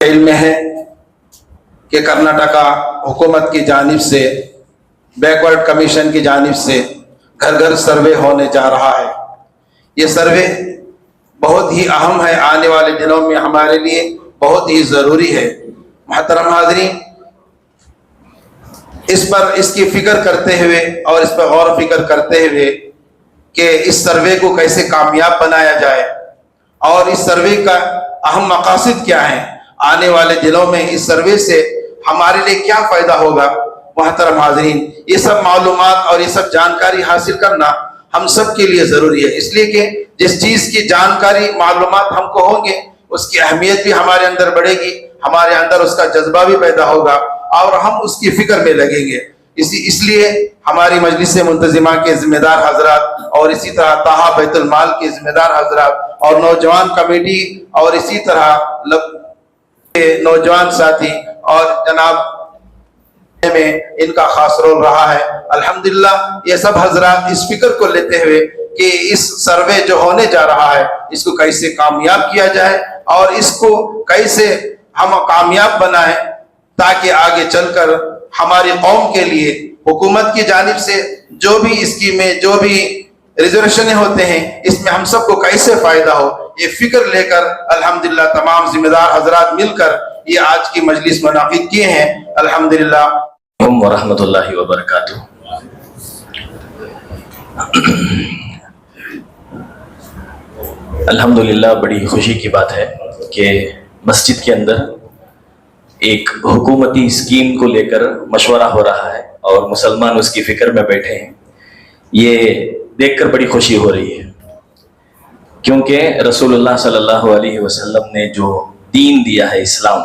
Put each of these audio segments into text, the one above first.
इल्म है कि कर्नाटका हुकूमत की जानिब से, बैकवर्ड कमीशन की जानिब से घर घर सर्वे होने जा रहा है। ये सर्वे बहुत ही अहम है, आने वाले दिनों में हमारे लिए बहुत ही ज़रूरी है। मोहतरम हाज़रीन, इस पर इसकी फिक्र करते हुए और इस पर गौर फिक्र करते हुए कि इस सर्वे को कैसे कामयाब बनाया जाए और इस सर्वे का अहम मकासद क्या है, आने वाले दिनों में इस सर्वे से हमारे लिए क्या फ़ायदा होगा। मोहतरम हाज़रीन, ये सब मालूमात और ये सब जानकारी हासिल करना हम सब के लिए ज़रूरी है, इसलिए कि जिस चीज़ की जानकारी मालूमात हमको होंगे उसकी अहमियत भी हमारे अंदर बढ़ेगी, हमारे अंदर उसका जज्बा भी पैदा होगा और हम उसकी फिक्र में लगेंगे। इसलिए हमारी मजलिस मुंतजिमा के जिम्मेदार हजरात और इसी तरह ताहा बैतुल माल के जिम्मेदार हजरात और नौजवान कमेटी और इसी तरह नौजवान साथी और जनाब में इनका खास रोल रहा है। अल्हम्दुलिल्लाह, ये सब हजरात इस फिक्र को लेते हुए कि इस सर्वे जो होने जा रहा है इसको कैसे कामयाब किया जाए और इसको कैसे हम कामयाब बनाएं ताकि आगे चलकर हमारी कौम के लिए हुकूमत की जानिब से जो भी स्कीमें, जो भी रिजर्वेशन होते हैं, इसमें हम सबको कैसे फायदा हो, ये फिक्र लेकर अल्हम्दुलिल्लाह तमाम जिम्मेदार हजरात मिलकर ये आज की मजलिस मुनाकिद किए हैं। अल्हम्दुलिल्लाह व रहमतुल्लाहि व बरकातुहू। अल्हम्दुलिल्लाह, बड़ी खुशी की बात है कि मस्जिद के अंदर एक हुकूमती स्कीम को लेकर मशवरा हो रहा है और मुसलमान उसकी फिक्र में बैठे हैं। ये देखकर बड़ी खुशी हो रही है, क्योंकि रसूलुल्लाह सल्लल्लाहु अलैहि वसल्लम ने जो दीन दिया है इस्लाम,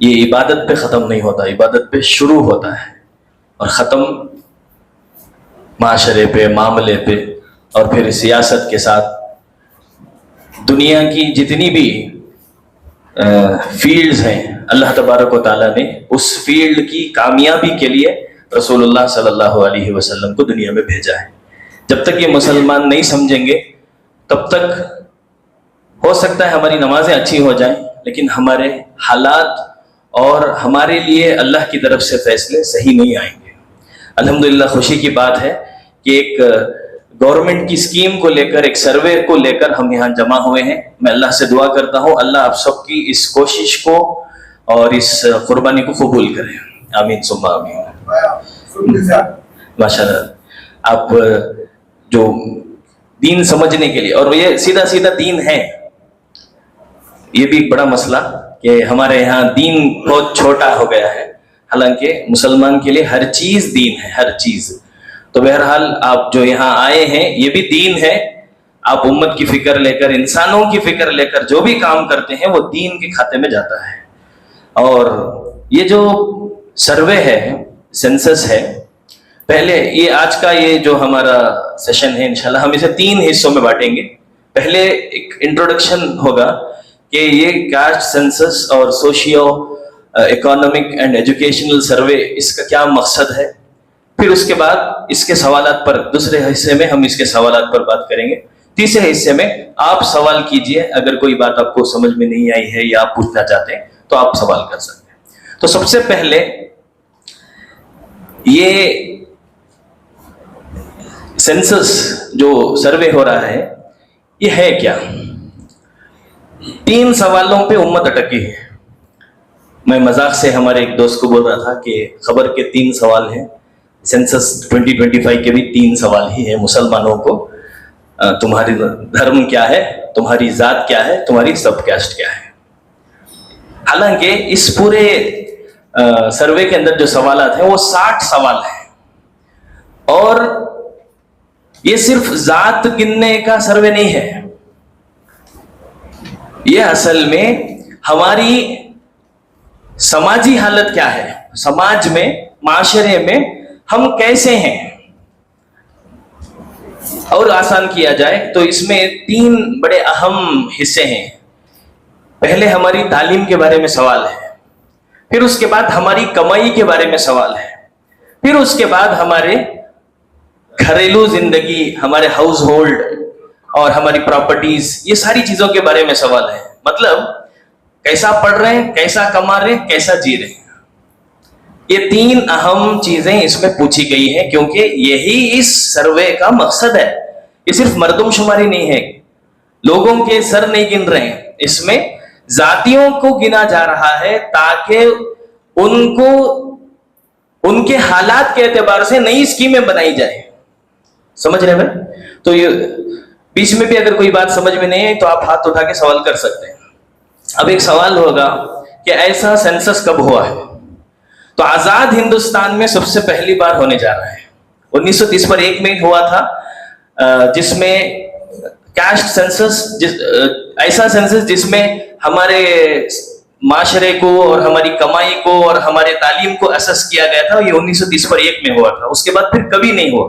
ये इबादत पे ख़त्म नहीं होता, इबादत पे शुरू होता है और ख़त्म माशरे पे, मामले पे और फिर सियासत के साथ दुनिया की जितनी भी फील्ड्स हैं, अल्लाह तबारक व तआला ने उस फील्ड की कामयाबी के लिए रसूलुल्लाह सल्लल्लाहु अलैहि वसल्लम को दुनिया में भेजा है। जब तक ये मुसलमान नहीं समझेंगे तब तक हो सकता है हमारी नमाजें अच्छी हो जाएं, लेकिन हमारे हालात और हमारे लिए अल्लाह की तरफ से फैसले सही नहीं आएंगे। अल्हम्दुलिल्लाह, खुशी की बात है कि एक गवर्नमेंट की स्कीम को लेकर, एक सर्वे को लेकर हम यहाँ जमा हुए हैं। मैं अल्लाह से दुआ करता हूँ अल्लाह आप सबकी इस कोशिश को और इस कुर्बानी को कबूल करे। आमीन सुम्मा आमीन। माशाअल्लाह, आप जो दीन समझने के लिए, और ये सीधा सीधा दीन है, ये भी एक बड़ा मसला कि हमारे यहाँ दीन बहुत छोटा हो गया है, हालांकि मुसलमान के लिए हर चीज दीन है, हर चीज। तो बहरहाल आप जो यहाँ आए हैं ये भी दीन है। आप उम्मत की फिक्र लेकर, इंसानों की फिक्र लेकर जो भी काम करते हैं वो दीन के खाते में जाता है। और ये जो सर्वे है, सेंसस है, पहले ये आज का ये जो हमारा सेशन है इंशाल्लाह हम इसे 3 हिस्सों में बांटेंगे। पहले एक इंट्रोडक्शन होगा कि ये कास्ट सेंसस और सोशियो इकोनॉमिक एंड एजुकेशनल सर्वे, इसका क्या मकसद है। फिर उसके बाद इसके सवालात पर, दूसरे हिस्से में हम इसके सवालात पर बात करेंगे। तीसरे हिस्से में आप सवाल कीजिए, अगर कोई बात आपको समझ में नहीं आई है या आप पूछना चाहते हैं तो आप सवाल कर सकते हैं। तो सबसे पहले ये सेंसस जो सर्वे हो रहा है ये है क्या? 3 सवालों पे उम्मत अटकी है। मैं मजाक से हमारे एक दोस्त को बोल रहा था कि खबर के 3 सवाल हैं, सेंसस 2025 के भी 3 सवाल ही है मुसलमानों को। तुम्हारी धर्म क्या है, तुम्हारी जात क्या है, तुम्हारी सब कास्ट क्या है। हालांकि इस पूरे सर्वे के अंदर जो सवाल हैं वो 60 सवाल हैं, और ये सिर्फ जात गिनने का सर्वे नहीं है, ये असल में हमारी समाजी हालत क्या है, समाज में, माशरे में हम कैसे हैं। और आसान किया जाए तो इसमें 3 बड़े अहम हिस्से हैं। पहले हमारी तालीम के बारे में सवाल है, फिर उसके बाद हमारी कमाई के बारे में सवाल है, फिर उसके बाद हमारे घरेलू जिंदगी, हमारे हाउस होल्ड और हमारी प्रॉपर्टीज, ये सारी चीजों के बारे में सवाल है। मतलब कैसा पढ़ रहे हैं, कैसा कमा रहे हैं, कैसा जी रहे हैं। ये 3 अहम चीजें इसमें पूछी गई हैं, क्योंकि यही इस सर्वे का मकसद है। ये सिर्फ मर्दमशुमारी नहीं है, लोगों के सर नहीं गिन रहे हैं, इसमें जातियों को गिना जा रहा है ताकि उनको उनके हालात के एतबार से नई स्कीमें बनाई जाए। समझ रहे हैं? तो ये बीच में भी अगर कोई बात समझ में नहीं है तो आप हाथ उठा के सवाल कर सकते हैं। अब एक सवाल होगा कि ऐसा सेंसस कब हुआ है? तो आजाद हिंदुस्तान में सबसे पहली बार होने जा रहा है। 1930 पर एक में हुआ था, जिसमें कास्ट सेंसस, ऐसा सेंसस जिसमें हमारे माशरे को और हमारी कमाई को और हमारे तालीम को असेस किया गया था। ये 1930 पर एक में हुआ था, उसके बाद फिर कभी नहीं हुआ।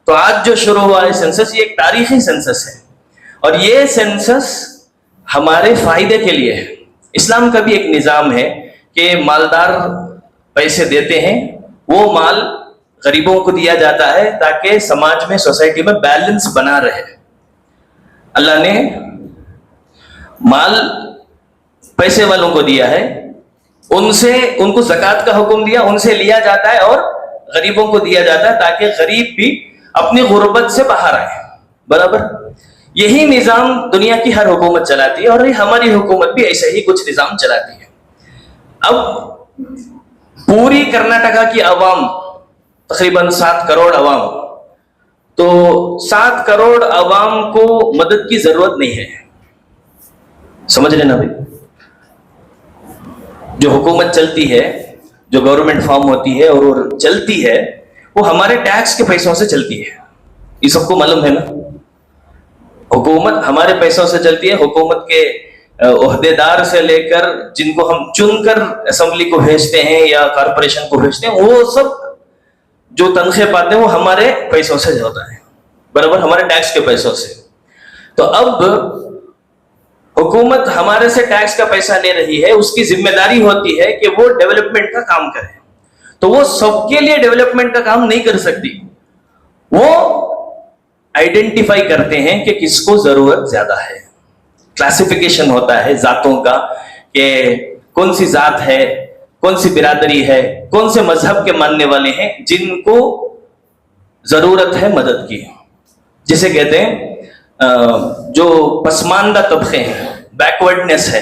तो आज जो शुरू हुआ है सेंसस, ये एक तारीखी सेंसस है, और ये सेंसस हमारे फायदे के लिए है। इस्लाम का भी एक निजाम है कि मालदार पैसे देते हैं, वो माल गरीबों को दिया जाता है ताकि समाज में, सोसाइटी में बैलेंस बना रहे। अल्लाह ने माल पैसे वालों को दिया है, उनको ज़कात का हुक्म दिया, उनसे लिया जाता है और गरीबों को दिया जाता है ताकि गरीब भी अपनी गुर्बत से बाहर आए। बराबर यही निजाम दुनिया की हर हुकूमत चलाती है, और हमारी हुकूमत भी ऐसे ही कुछ निजाम चलाती है। अब पूरी कर्नाटका की आवाम, तकरीबन 7 करोड़ आवाम, तो 7 करोड़ आवाम को मदद की जरूरत नहीं है। समझ रहे ना भाई? जो हुकूमत चलती है, जो गवर्नमेंट फॉर्म होती है और वो चलती है, वो हमारे टैक्स के पैसों से चलती है। ये सबको मालूम है ना? हुकूमत हमारे पैसों से चलती है। हुकूमत के ओहदेदार से लेकर जिनको हम चुनकर असेंबली को भेजते हैं या कॉर्पोरेशन को भेजते हैं, वो सब जो तनख्वाह पाते हैं वो हमारे पैसों से होता है। बराबर, हमारे टैक्स के पैसों से। तो अब हुकूमत हमारे से टैक्स का पैसा ले रही है, उसकी जिम्मेदारी होती है कि वो डेवलपमेंट का काम करे। तो वो सबके लिए डेवलपमेंट का काम नहीं कर सकती। वो आइडेंटिफाई करते हैं कि किसको जरूरत ज्यादा है। क्लासिफिकेशन होता है जातों का, कि कौन सी जात है, कौन सी बिरादरी है, कौन से मजहब के मानने वाले हैं जिनको जरूरत है मदद की। जिसे कहते हैं जो पसमानदा तबके हैं, बैकवर्डनेस है।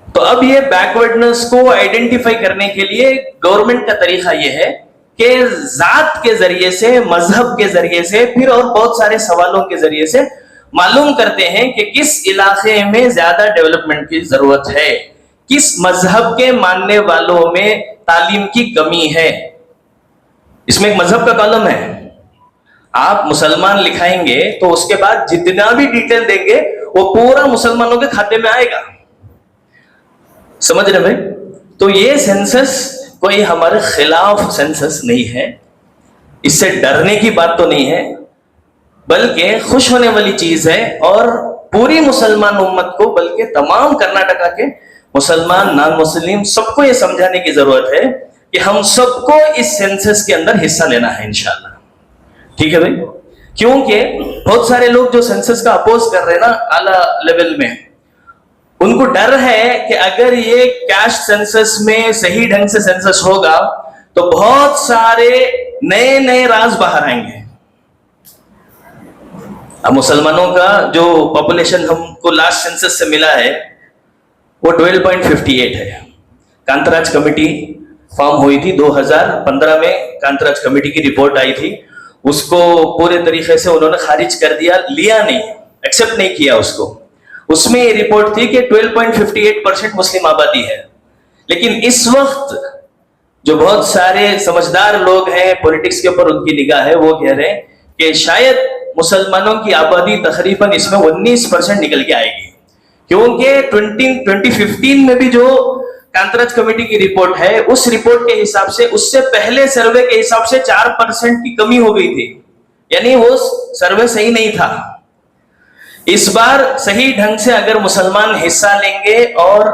तो अब ये बैकवर्डनेस को आइडेंटिफाई करने के लिए गवर्नमेंट का तरीका ये है कि जात के जरिए से, मजहब के जरिए से, फिर और बहुत सारे सवालों के जरिए से मालूम करते हैं कि किस इलाके में ज्यादा डेवलपमेंट की जरूरत है, किस मजहब के मानने वालों में तालीम की कमी है। इसमें एक मजहब का कॉलम है, आप मुसलमान लिखाएंगे तो उसके बाद जितना भी डिटेल देंगे वो पूरा मुसलमानों के खाते में आएगा। समझ रहे भाई? तो ये सेंसस कोई हमारे खिलाफ सेंसस नहीं है, इससे डरने की बात तो नहीं है, बल्कि खुश होने वाली चीज है। और पूरी मुसलमान उम्मत को, बल्कि तमाम कर्नाटका के मुसलमान, नॉन मुस्लिम, सबको ये समझाने की जरूरत है कि हम सबको इस सेंसस के अंदर हिस्सा लेना है इंशाल्लाह। ठीक है भाई? क्योंकि बहुत सारे लोग जो सेंसस का अपोज कर रहे हैं ना आला लेवल में, उनको डर है कि अगर ये कैस्ट सेंसस में सही ढंग से सेंसस होगा तो बहुत सारे नए नए राज बाहर आएंगे। अब मुसलमानों का जो पॉपुलेशन हमको लास्ट सेंसस से मिला है वो 12.58 है। कांतराज कमेटी फॉर्म हुई थी 2015 में, कांतराज कमेटी की रिपोर्ट आई थी, उसको पूरे तरीके से उन्होंने खारिज कर दिया, लिया नहीं, एक्सेप्ट नहीं किया उसको। उसमें ये रिपोर्ट थी कि 12.58% मुस्लिम आबादी है। लेकिन इस वक्त जो बहुत सारे समझदार लोग हैं, पॉलिटिक्स के ऊपर उनकी निगाह है, वो कह रहे हैं कि शायद मुसलमानों की आबादी तकरीबन इसमें 19% निकल के आएगी, क्योंकि 2015 में भी जो कांतराज कमेटी की रिपोर्ट है, उस रिपोर्ट के हिसाब से, उससे पहले सर्वे के हिसाब से 4% की कमी हो गई थी, यानी वो सर्वे सही नहीं था। इस बार सही ढंग से अगर मुसलमान हिस्सा लेंगे और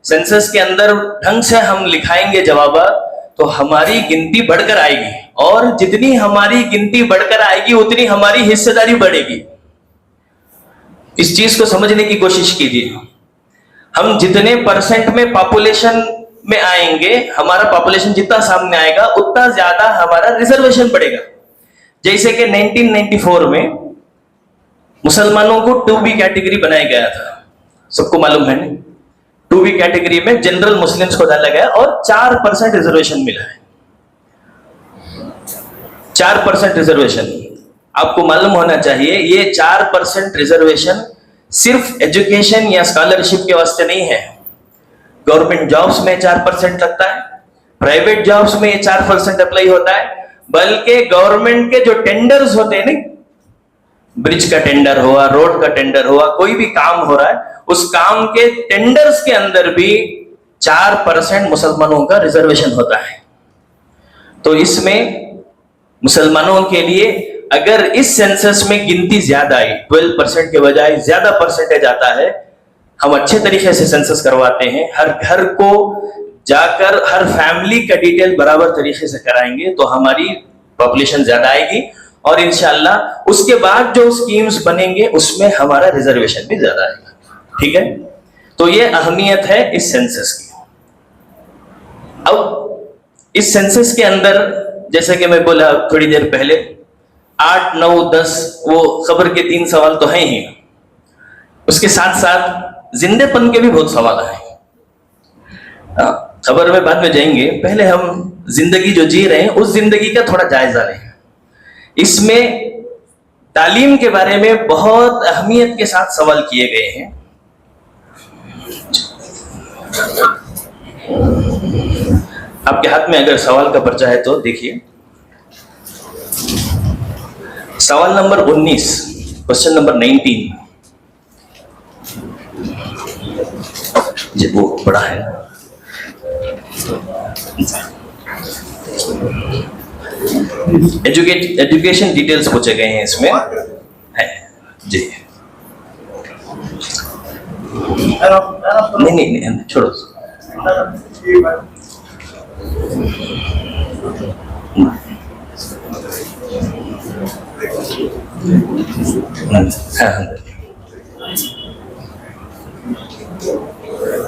सेंसस के अंदर ढंग से हम लिखाएंगे जवाब, तो हमारी गिनती बढ़कर आएगी, और जितनी हमारी गिनती बढ़कर आएगी उतनी हमारी हिस्सेदारी बढ़ेगी। इस चीज को समझने की कोशिश कीजिए। हम जितने परसेंट में पॉपुलेशन में आएंगे, हमारा पॉपुलेशन जितना सामने आएगा उतना ज्यादा हमारा रिजर्वेशन बढ़ेगा। जैसे कि 1994 में मुसलमानों को 2B कैटेगरी बनाया गया था, सबको मालूम है ना? 2B कैटेगरी में जनरल मुस्लिम्स को डाला गया और 4% रिजर्वेशन मिला है। 4% रिजर्वेशन, आपको मालूम होना चाहिए, ये 4% रिजर्वेशन सिर्फ एजुकेशन या स्कॉलरशिप के वास्ते नहीं है। गवर्नमेंट जॉब्स में 4% लगता है, प्राइवेट जॉब्स में ये 4% अप्लाई होता है, बल्कि गवर्नमेंट के जो टेंडर्स होते हैं ना, ब्रिज का टेंडर हुआ, रोड का टेंडर हुआ, कोई भी काम हो रहा है, उस काम के टेंडर्स के अंदर भी 4% मुसलमानों का रिजर्वेशन होता है। तो इसमें मुसलमानों के लिए अगर इस सेंसस में गिनती ज्यादा आई, 12% के बजाय ज्यादा परसेंटेज आता है, हम अच्छे तरीके से सेंसस करवाते हैं, हर घर को जाकर हर फैमिली का डिटेल बराबर तरीके से कराएंगे तो हमारी पॉपुलेशन ज्यादा आएगी, और इंशाल्लाह उसके बाद जो स्कीम्स बनेंगे उसमें हमारा रिजर्वेशन भी ज्यादा आएगा। ठीक है? तो ये अहमियत है इस सेंसस की। अब इस सेंसस के अंदर, जैसे कि मैं बोला थोड़ी देर पहले, 8, 9, 10 वो खबर के 3 सवाल तो हैं ही, उसके साथ साथ जिंदेपन के भी बहुत सवाल हैं। खबर में बाद में जाएंगे, पहले हम जिंदगी जो जी रहे हैं उस जिंदगी का थोड़ा जायजा लें। इसमें तालीम के बारे में बहुत अहमियत के साथ सवाल किए गए हैं। आपके हाथ में अगर सवाल का पर्चा है तो देखिए, सवाल नंबर 19, क्वेश्चन नंबर 19, वो बड़ा है। एजुकेशन डिटेल्स पूछे गए हैं इसमें, है जी। नहीं, छोड़ो।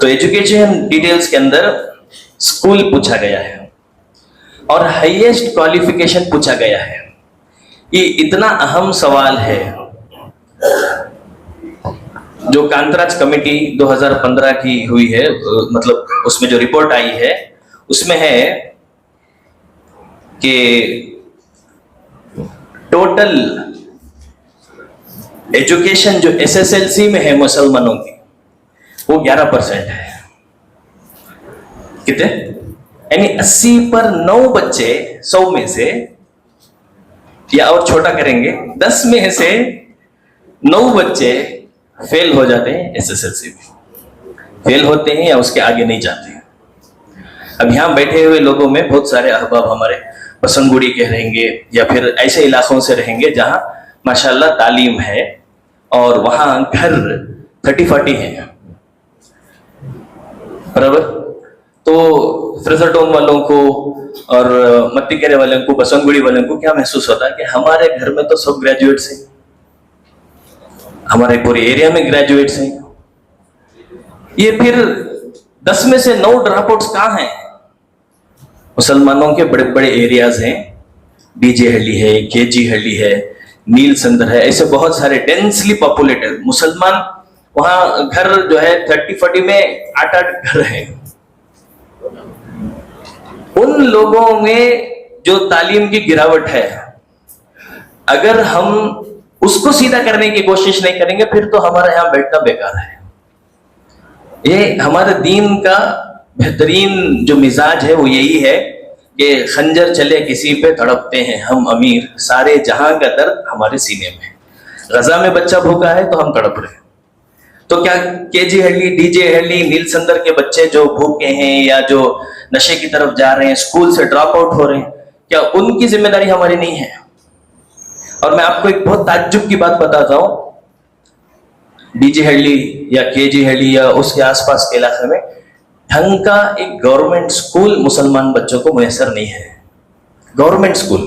तो एजुकेशन डिटेल्स के अंदर स्कूल पूछा गया है और हाईएस्ट क्वालिफिकेशन पूछा गया है। ये इतना अहम सवाल है जो कांतराज कमेटी 2015 की हुई है, मतलब उसमें जो रिपोर्ट आई है उसमें है कि टोटल एजुकेशन जो एसएसएलसी में है मुसलमानों की वो 11% है। कितने? यानी 80 पर 9 बच्चे 100 में से, या और छोटा करेंगे 10 में से 9 बच्चे फेल हो जाते हैं एसएसएलसी में, फेल होते हैं या उसके आगे नहीं जाते हैं। अब यहाँ बैठे हुए लोगों में बहुत सारे अहबाब हमारे बसंतगुड़ी के रहेंगे या फिर ऐसे इलाकों से रहेंगे जहां माशाल्लाह तालीम है और वहां घर 30-40 है, बराबर। तो फ्रेजर टाउन वालों को और मत्तीकेरे वालों को, बसंतगुड़ी वालों को क्या महसूस होता है कि हमारे घर में तो सब ग्रेजुएट्स हैं, हमारे पूरे एरिया में ग्रेजुएट्स हैं, ये फिर 10 में से 9 ड्रॉप आउट्स कहाँ हैं? मुसलमानों के बड़े बड़े एरियाज हैं, डीजे हल्ली है, केजी हल्ली है, नील संदर है, ऐसे बहुत सारे डेंसली पॉपुलेटेड मुसलमान, वहां घर जो है 30-40 में 8-8 घर हैं। उन लोगों में जो तालीम की गिरावट है, अगर हम उसको सीधा करने की कोशिश नहीं करेंगे फिर तो हमारा यहां बैठना बेकार है। ये हमारे दीन का बेहतरीन जो मिजाज है वो यही है कि खंजर चले किसी पे तड़पते हैं हम अमीर, सारे जहां का दर्द हमारे सीने में। गजा में बच्चा भूखा है तो हम तड़प रहे हैं, तो क्या केजी हल्ली, डीजे हल्ली, नील संदर के बच्चे जो भूखे हैं या जो नशे की तरफ जा रहे हैं, स्कूल से ड्रॉप आउट हो रहे हैं, क्या उनकी जिम्मेदारी हमारी नहीं है? और मैं आपको एक बहुत ताज्जुब की बात बताता हूं, डीजे हल्ली या केजी हल्ली या उसके आसपास के इलाके में ढंग का एक गवर्नमेंट स्कूल मुसलमान बच्चों को मुयसर नहीं है, गवर्नमेंट स्कूल,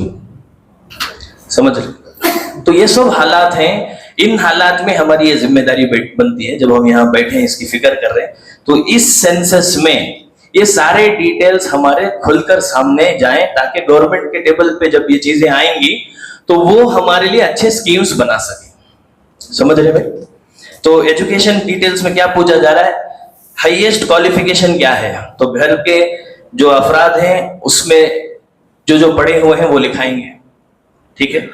समझ रहे? तो ये सब हालात हैं। इन हालात में हमारी ये जिम्मेदारी बनती है, जब हम यहाँ बैठे हैं इसकी फिक्र कर रहे हैं, तो इस सेंसस में ये सारे डिटेल्स हमारे खुलकर सामने जाएं ताकि गवर्नमेंट के टेबल पे जब ये चीजें आएंगी तो वो हमारे लिए अच्छे स्कीम्स बना सके। समझ रहे भाई? तो एजुकेशन डिटेल्स में क्या पूछा जा रहा है? हाईएस्ट क्वालिफिकेशन क्या है? तो घर के जो अफराद हैं उसमें जो जो पढ़े हुए हैं वो लिखाएंगे, ठीक है।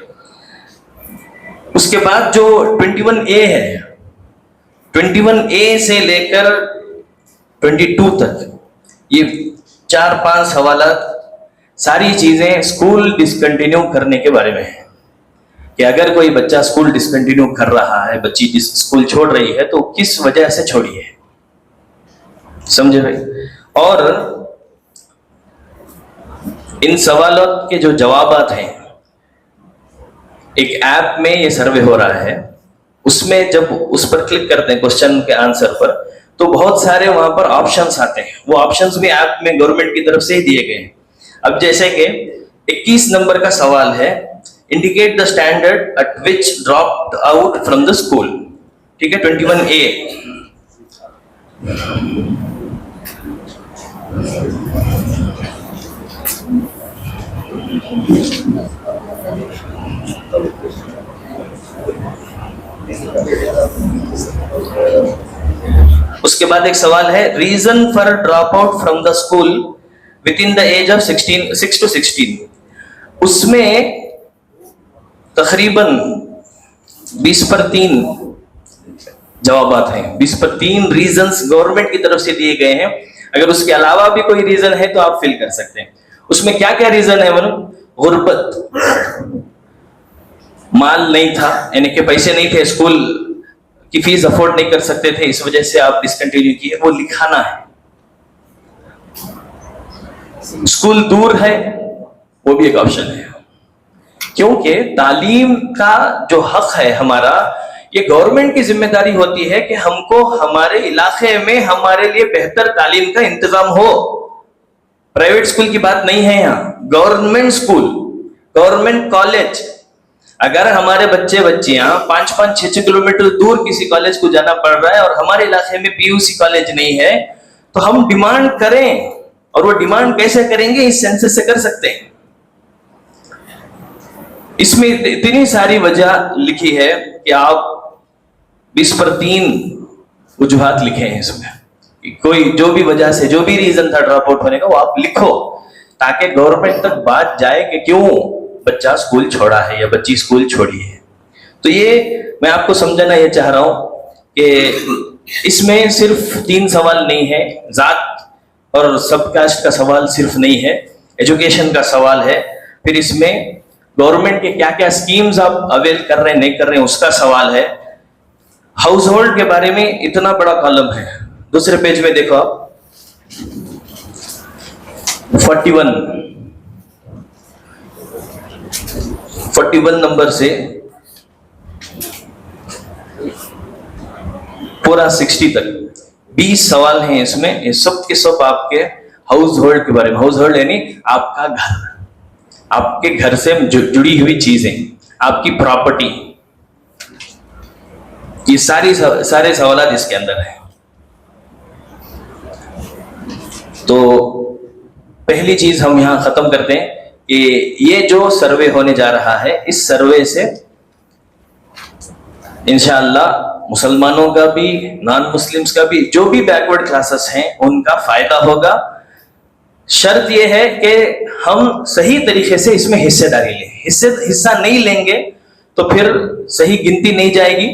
उसके बाद जो 21A है, 21A से लेकर 22 तक ये 4-5 सवालात सारी चीजें स्कूल डिसकंटिन्यू करने के बारे में है कि अगर कोई बच्चा स्कूल डिसकंटिन्यू कर रहा है, बच्ची स्कूल छोड़ रही है, तो किस वजह से छोड़ी है, समझे भाई? और इन सवालों के जो जवाबात हैं, एक ऐप में ये सर्वे हो रहा है, उसमें जब उस पर क्लिक करते हैं क्वेश्चन के आंसर पर, तो बहुत सारे वहां पर ऑप्शंस आते हैं। वो ऑप्शंस भी ऐप में गवर्नमेंट की तरफ से ही दिए गए हैं। अब जैसे कि 21 नंबर का सवाल है, indicate the standard at which dropped out from the school, ठीक है, 21A। उसके बाद एक सवाल है, reason for drop out from the school within the age of 6 to 16। उसमें तकरीबन 20 पर 3 जवाबात हैं, 20 पर 3 रीजंस गवर्नमेंट की तरफ से दिए गए हैं। अगर उसके अलावा भी कोई रीजन है तो आप फिल कर सकते हैं। उसमें क्या क्या रीजन है? मतलब गुर्बत, माल नहीं था, यानी कि पैसे नहीं थे, स्कूल की फीस अफोर्ड नहीं कर सकते थे, इस वजह से आप डिसकंटिन्यू किए, वो लिखाना है। स्कूल दूर है, वो भी एक ऑप्शन है, क्योंकि तालीम का जो हक है हमारा, ये गवर्नमेंट की जिम्मेदारी होती है कि हमको हमारे इलाके में हमारे लिए बेहतर तालीम का इंतजाम हो। प्राइवेट स्कूल की बात नहीं है यहाँ, गवर्नमेंट स्कूल, गवर्नमेंट कॉलेज। अगर हमारे बच्चे बच्चियां 5-6 किलोमीटर दूर किसी कॉलेज को जाना पड़ रहा है और हमारे इलाके में पीयूसी कॉलेज नहीं है, तो हम डिमांड करें, और वो डिमांड कैसे करेंगे? इस सेंसस से कर सकते हैं। इसमें इतनी सारी वजह लिखी है कि आप 20/3 वजूहात लिखे हैं इसमें। कोई जो भी वजह से, जो भी रीजन था ड्रॉप आउट होने का, वो आप लिखो ताकि गवर्नमेंट तक बात जाए कि क्यों बच्चा स्कूल छोड़ा है या बच्ची स्कूल छोड़ी है। तो ये मैं आपको समझाना ये चाह रहा हूं कि इसमें सिर्फ 3 सवाल नहीं है, जात और सबकास्ट का सवाल सिर्फ नहीं है, एजुकेशन का सवाल है, फिर इसमें गवर्नमेंट के क्या क्या स्कीम्स आप अवेल कर रहे हैं नहीं कर रहे हैं उसका सवाल है, हाउस होल्ड के बारे में इतना बड़ा कॉलम है। दूसरे पेज में देखो आप 41 नंबर से पूरा 60 तक 20 सवाल हैं इसमें। ये सब के सब आपके हाउस होल्ड के बारे में। हाउस होल्ड यानी आपका घर, आपके घर से जुड़ी हुई चीजें, आपकी प्रॉपर्टी, ये सारे सवाल इसके अंदर है। तो पहली चीज हम यहां खत्म करते हैं कि ये जो सर्वे होने जा रहा है, इस सर्वे से इंशाअल्लाह मुसलमानों का भी, नॉन मुस्लिम्स का भी, जो भी बैकवर्ड क्लासेस हैं उनका फायदा होगा। शर्त यह है कि हम सही तरीके से इसमें हिस्सेदारी लें। हिस्सा नहीं लेंगे तो फिर सही गिनती नहीं जाएगी,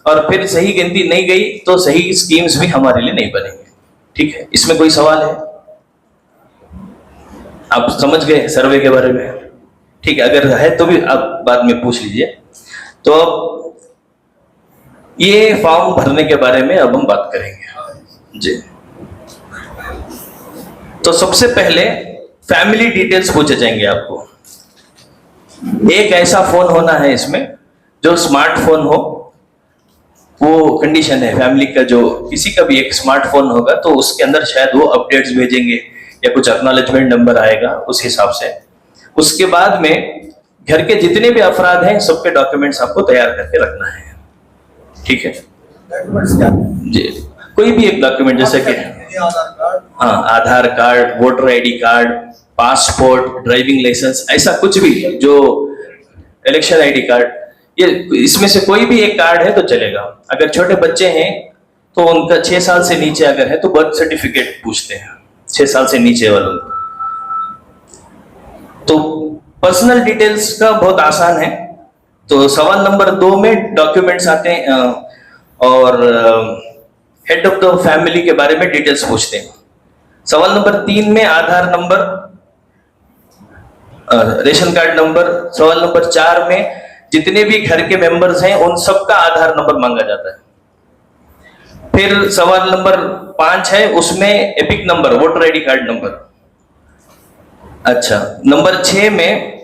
और फिर सही गिनती नहीं गई तो सही स्कीम्स भी हमारे लिए नहीं बनेंगे। ठीक है, इसमें कोई सवाल है? आप समझ गए सर्वे के बारे में? ठीक है, अगर है तो भी आप बाद में पूछ लीजिए। तो ये फॉर्म भरने के बारे में अब हम बात करेंगे जी। तो सबसे पहले फैमिली डिटेल्स पूछे जाएंगे आपको। एक ऐसा फोन होना है इसमें जो स्मार्टफोन हो, वो कंडीशन है फैमिली का। जो किसी का भी एक स्मार्टफोन होगा तो उसके अंदर शायद वो अपडेट्स भेजेंगे या कुछ एक्नॉलेजमेंट नंबर आएगा उस हिसाब से। उसके बाद में घर के जितने भी अफराद हैं सबके डॉक्यूमेंट्स आपको तैयार करके रखना है। ठीक है जी, कोई भी एक डॉक्यूमेंट, जैसे कि हाँ Aadhaar card, voter ID card, passport, driving licence, ऐसा कुछ भी जो इलेक्शन आईडी कार्ड, ये इसमें से कोई भी एक कार्ड है तो चलेगा। अगर छोटे बच्चे हैं तो उनका 6 साल से नीचे अगर है तो बर्थ सर्टिफिकेट पूछते हैं 6 साल से नीचे वालों। तो पर्सनल डिटेल्स का बहुत आसान है। तो सवाल नंबर 2 में डॉक्यूमेंट्स आते हैं और हेड ऑफ द फैमिली के बारे में डिटेल्स पूछते हैं। सवाल नंबर 3 में आधार नंबर, रेशन कार्ड नंबर। सवाल नंबर 4 में जितने भी घर के मेंबर्स हैं उन सबका आधार नंबर मांगा जाता है। फिर सवाल नंबर 5 है, उसमें epic number, voter ID card number. अच्छा, नंबर 6 में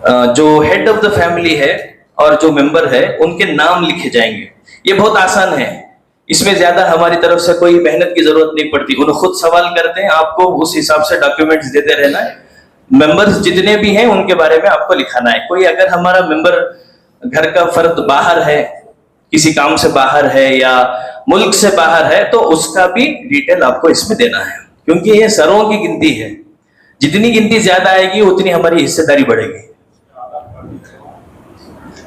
जो हेड ऑफ द फैमिली है और जो मेंबर है उनके नाम लिखे जाएंगे। ये बहुत आसान है, इसमें ज्यादा हमारी तरफ से कोई मेहनत की जरूरत नहीं पड़ती। उन्हें खुद सवाल करते हैं, आपको उस हिसाब से डॉक्यूमेंट्स देते रहना है। मेंबर्स जितने भी हैं उनके बारे में आपको लिखाना है। कोई अगर हमारा मेंबर घर का फर्द बाहर है, किसी काम से बाहर है या मुल्क से बाहर है, तो उसका भी डिटेल आपको इसमें देना है, क्योंकि ये सरों की गिनती है। जितनी गिनती ज्यादा आएगी उतनी हमारी हिस्सेदारी बढ़ेगी।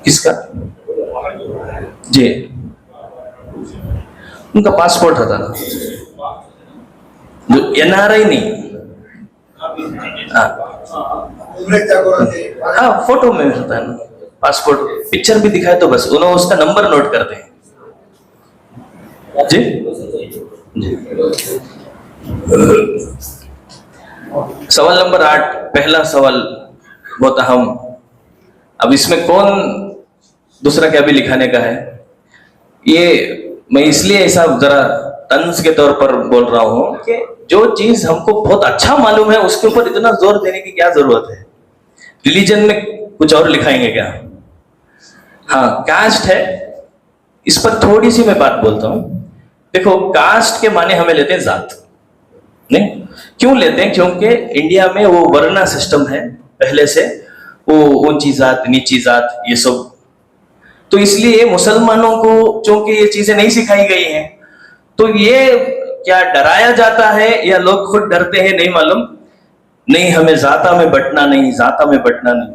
किसका? जी, उनका पासपोर्ट होता ना, जो एनआरआई नहीं। हाँ, फोटो में होता है ना पासपोर्ट, पिक्चर भी दिखाए तो बस उन्होंने उसका नंबर नोट करते हैं। जी जी। सवाल नंबर 8, पहला सवाल बहुत अहम। अब इसमें कौन दूसरा क्या भी लिखाने का है, ये मैं इसलिए ऐसा जरा तंज के तौर पर बोल रहा हूं कि जो चीज हमको बहुत अच्छा मालूम है उसके ऊपर इतना जोर देने की क्या जरूरत है। रिलीजन में कुछ और लिखाएंगे क्या? हाँ, कास्ट है, इस पर थोड़ी सी मैं बात बोलता हूं। देखो, कास्ट के माने हमें लेते हैं जात, नहीं क्यों लेते हैं? क्योंकि इंडिया में वो वर्णा सिस्टम है पहले से, वो ऊंची जात, नीची जात, ये सब। तो इसलिए मुसलमानों को चूंकि ये चीजें नहीं सिखाई गई हैं, तो ये क्या डराया जाता है या लोग खुद डरते हैं नहीं मालूम नहीं हमें जाता में बंटना नहीं, जाता में बंटना नहीं।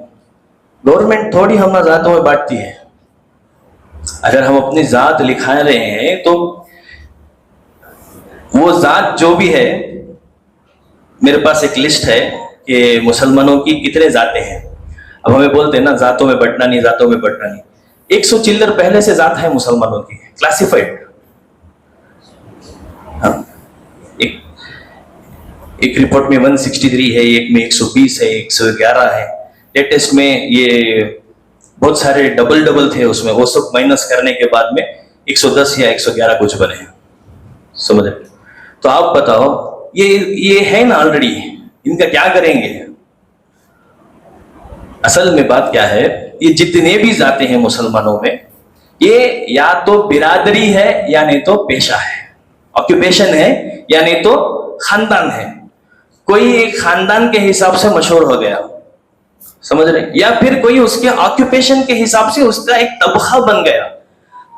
गवर्नमेंट थोड़ी हम जातों में बांटती है। अगर हम अपनी जात लिखा रहे हैं तो वो जात जो भी है, मेरे पास एक लिस्ट है कि मुसलमानों की कितने जातें हैं। अब हमें बोलते हैं ना जातों में बंटना नहीं, जातों में बंटना नहीं। 100 चिल्लर पहले से जात है मुसलमानों की, क्लासिफाइड। हाँ, एक रिपोर्ट में 163 है, एक में 120 है, 111 है। लेटेस्ट में ये बहुत सारे डबल थे उसमें, वो सब माइनस करने के बाद में 110 या 111 कुछ बने हैं। समझ? तो आप बताओ, ये है ना ऑलरेडी, इनका क्या करेंगे? असल में बात क्या है, ये जितने भी जाते हैं मुसलमानों में, ये या तो बिरादरी है या नहीं तो पेशा है, ऑक्यूपेशन है या नहीं तो खानदान है। कोई एक खानदान के हिसाब से मशहूर हो गया, समझ रहे, या फिर कोई उसके ऑक्यूपेशन के हिसाब से उसका एक तबका बन गया।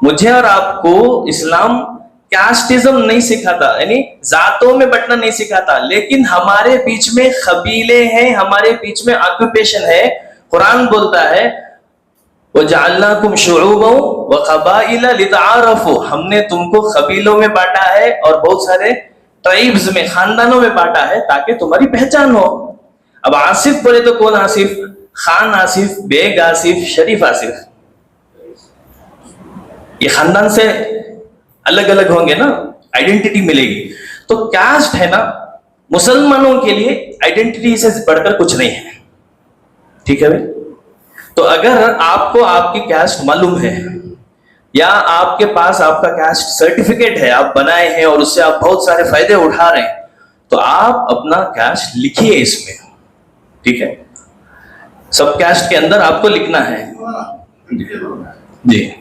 मुझे और आपको इस्लाम कास्टिज्म नहीं सिखाता, यानी जातों में बंटना नहीं सिखाता, लेकिन हमारे बीच में कबीले हैं, हमारे बीच में ऑक्यूपेशन है। कुरान बोलता है वजअलनाकुम शुऊबन व क़बाइल लितआरफू, हमने तुमको कबीलों में बांटा है और बहुत सारे ट्राइब्स में, खानदानों में बांटा है ताकि तुम्हारी पहचान हो। अब आसिफ बोले तो कौन आसिफ? खान आसिफ, बेग आसिफ, शरीफ आसिफ, ये खानदान से अलग अलग होंगे ना, आइडेंटिटी मिलेगी। तो कास्ट है ना, मुसलमानों के लिए आइडेंटिटी से बढ़कर कुछ नहीं है। ठीक है भाई? तो अगर आपको आपकी कास्ट मालूम है या आपके पास आपका कास्ट सर्टिफिकेट है, आप बनाए हैं और उससे आप बहुत सारे फायदे उठा रहे हैं, तो आप अपना कास्ट लिखिए इसमें। ठीक है? सब कास्ट के अंदर आपको लिखना है। जी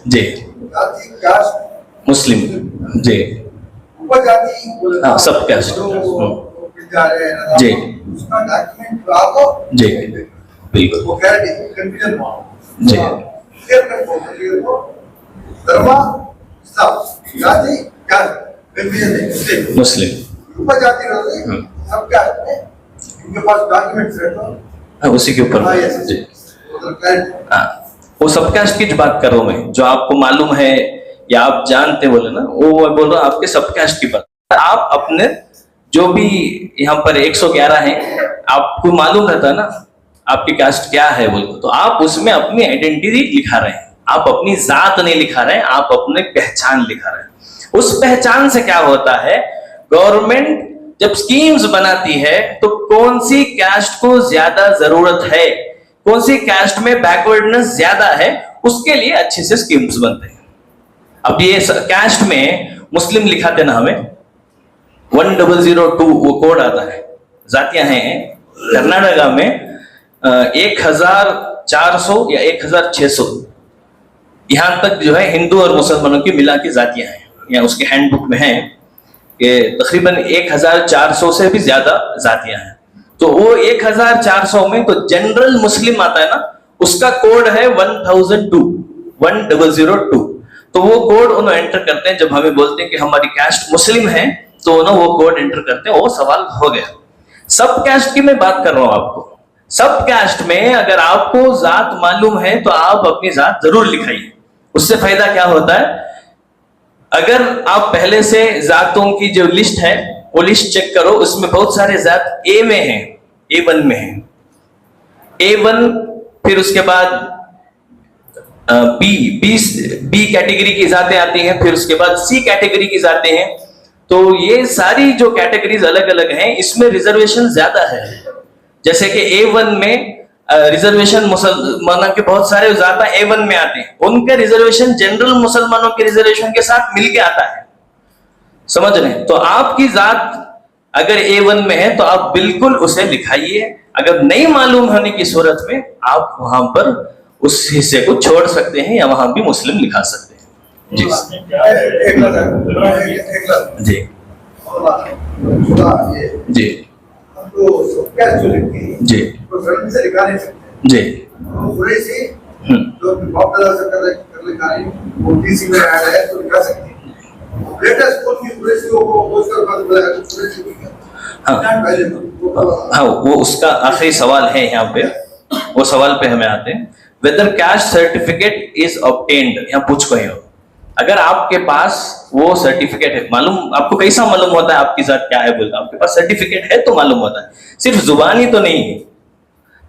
जी मुस्लिम, जी हाँ, सब कास्ट, जी जी बिल्कुल, जी मुस्लिम, उसी के ऊपर जी हाँ, वो सब कास्ट की जो बात कर रहा हूं मैं, जो आपको मालूम है या आप जानते बोले ना, वो मैं बोल रहा हूँ आपके सब कास्ट की बात। आप अपने जो भी यहाँ पर 111 हैं, आपको मालूम रहता है ना आपकी कास्ट क्या है बोल, तो आप उसमें अपनी आइडेंटिटी लिखा रहे हैं, आप अपनी जात नहीं लिखा रहे हैं, आप अपने पहचान लिखा रहे हैं। उस पहचान से क्या होता है, गवर्नमेंट जब स्कीम्स बनाती है तो कौन सी कास्ट को ज्यादा जरूरत है, कौन सी कास्ट में बैकवर्डनेस ज्यादा है, उसके लिए अच्छे से स्कीम्स बनते हैं। अब ये कास्ट में मुस्लिम लिखाते ना हमें 1002 वो कोड आता है, जातियां हैं कर्नाटका में 1400 या 1600 यहां तक जो है हिंदू और मुसलमानों की मिला के जातियां हैं। यहाँ उसके हैंडबुक में है कि तकरीबन 1400 से भी ज्यादा जातियां हैं। तो वो 1400 में तो जनरल मुस्लिम आता है ना, उसका कोड है 1002। तो वो कोड उन्होंने एंटर करते हैं, जब हमें बोलते हैं कि हमारी कास्ट मुस्लिम है तो उन्होंने वो कोड एंटर करते हैं, वो सवाल हो गया। सब कास्ट की मैं बात कर रहा हूं आपको। सब कास्ट में अगर आपको जात मालूम है तो आप अपनी जात जरूर लिखाइए। उससे फायदा क्या होता है, अगर आप पहले से जातों की जो लिस्ट है वो लिस्ट चेक करो, उसमें बहुत सारे जात ए में है, A1 में है, A1, फिर उसके बाद बी कैटेगरी की जातें आती हैं, फिर उसके बाद सी कैटेगरी की जातें हैं। तो ये सारी जो कैटेगरीज अलग अलग हैं, इसमें रिजर्वेशन ज्यादा है। जैसे कि A1 में रिजर्वेशन मुसलमानों के बहुत सारे जाता A1 में आते हैं, उनका रिजर्वेशन जनरल मुसलमानों के रिजर्वेशन के साथ मिलके आता है, समझ रहे हैं? तो आपकी जात अगर A1 में है तो आप बिल्कुल उसे लिखाइए। अगर नहीं मालूम होने की सूरत में आप वहां पर उस हिस्से को छोड़ सकते हैं या वहां भी मुस्लिम लिखा सकते हैं। जी जी जी जी जी लेटेस्ट स्कूल की पुलिस को पोस्टर पर बुलाया पुलिस की हाँ वो उसका आखिरी सवाल है यहाँ पे, वो सवाल पे हमें आते हैं। Whether caste certificate is obtained, यहाँ पूछ गए हो, अगर आपके पास वो सर्टिफिकेट है, मालूम आपको कैसा मालूम होता है आपकी जात क्या है बोलकर? आपके पास सर्टिफिकेट है तो मालूम होता है, सिर्फ जुबानी तो नहीं है,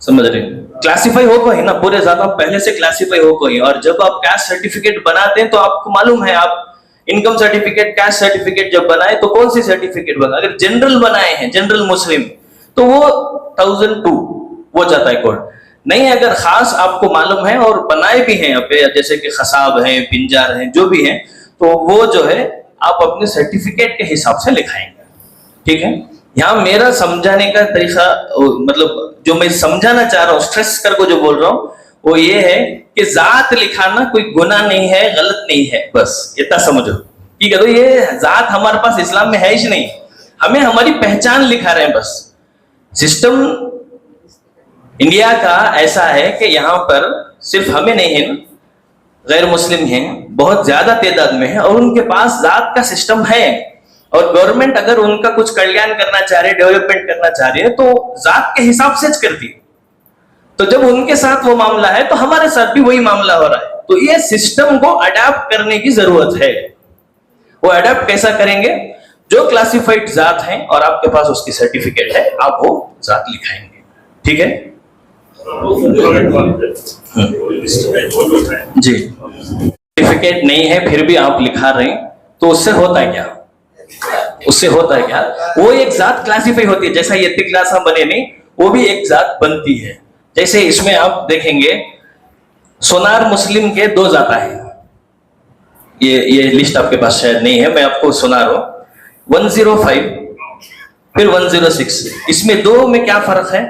समझ रहे? क्लासिफाई हो गई ना, पूरे जात आप पहले से क्लासिफाई हो गई, और जब आप कैस्ट सर्टिफिकेट बनाते हैं तो आपको मालूम है, आप इनकम सर्टिफिकेट कैस्ट सर्टिफिकेट जब बनाए तो कौन सी सर्टिफिकेट बना, अगर जनरल बनाए हैं जनरल मुस्लिम तो वो 1002 वो जाता है कोड, नहीं अगर खास आपको मालूम है और बनाए भी हैं यहाँ पे, जैसे कि खसाब हैं, पिंजार हैं, जो भी हैं, तो वो जो है आप अपने सर्टिफिकेट के हिसाब से लिखाएंगे, ठीक है? यहाँ मेरा समझाने का तरीका, मतलब जो मैं समझाना चाह रहा हूँ, स्ट्रेस करके जो बोल रहा हूँ वो ये है कि जात लिखाना कोई गुनाह नहीं है, गलत नहीं है, बस इतना समझो, ठीक है? तो ये जात हमारे पास इस्लाम में है ही नहीं, हमें हमारी पहचान लिखा रहे हैं बस। सिस्टम इंडिया का ऐसा है कि यहाँ पर सिर्फ हमें नहीं है, गैर मुस्लिम हैं बहुत ज्यादा तादाद में है, और उनके पास जात का सिस्टम है, और गवर्नमेंट अगर उनका कुछ कल्याण करना चाह रही है, डेवलपमेंट करना चाह रही है, तो जात के हिसाब से करती है। तो जब उनके साथ वो मामला है तो हमारे साथ भी वही मामला हो रहा है, तो ये सिस्टम को अडेप्ट करने की जरूरत है। वो अडेप्ट कैसा करेंगे? जो क्लासिफाइड जात है और आपके पास उसकी सर्टिफिकेट है, आप वो जात लिखाएंगे, ठीक है जी? सर्टिफिकेट नहीं है फिर भी आप लिखा रहे हैं, तो उससे होता है क्या? उससे होता है क्या? वो एक जात क्लासिफाई होती है, जैसा ये क्लास बने नहीं, वो भी एक जात बनती है। जैसे इसमें आप देखेंगे सोनार मुस्लिम के 2 जाता है, ये लिस्ट आपके पास शायद नहीं है, मैं आपको सुना रहा हूं। 105 फिर 106, इसमें 2 में क्या फर्क है?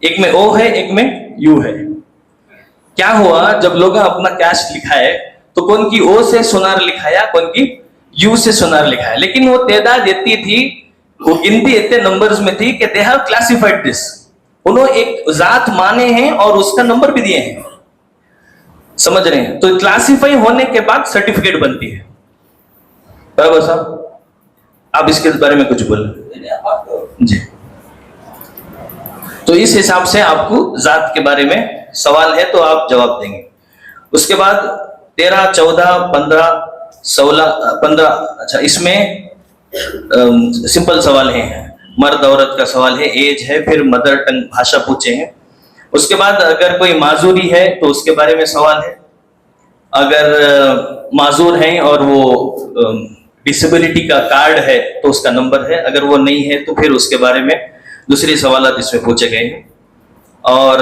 एक में ओ है, एक में यू है। क्या हुआ जब लोग अपना कैस्ट लिखा है तो कौन की ओ से सोनार लिखाया, कौन की यू से सोनार लिखाया, लेकिन वो तादाद इतनी थी, वो गिनती इतने नंबर्स में थी कि दे हैव क्लासिफाइड दिस, उन्होंने एक जात माने हैं और उसका नंबर भी दिए हैं, समझ रहे हैं? तो क्लासिफाई होने के बाद सर्टिफिकेट बनती है। बराबर साहब, आप इसके बारे में कुछ बोले जी? तो इस हिसाब से आपको जात के बारे में सवाल है तो आप जवाब देंगे। उसके बाद 13, 14, 15, 16, 15, अच्छा इसमें सिंपल सवाल हैं, मर्द औरत का सवाल है, एज है, फिर मदर टंग भाषा पूछे हैं। उसके बाद अगर कोई माजूरी है तो उसके बारे में सवाल है, अगर माजूर हैं और वो डिसेबिलिटी का कार्ड है तो उसका नंबर है, अगर वो नहीं है तो फिर उसके बारे में दूसरे सवाल इसमें पूछे गए हैं। और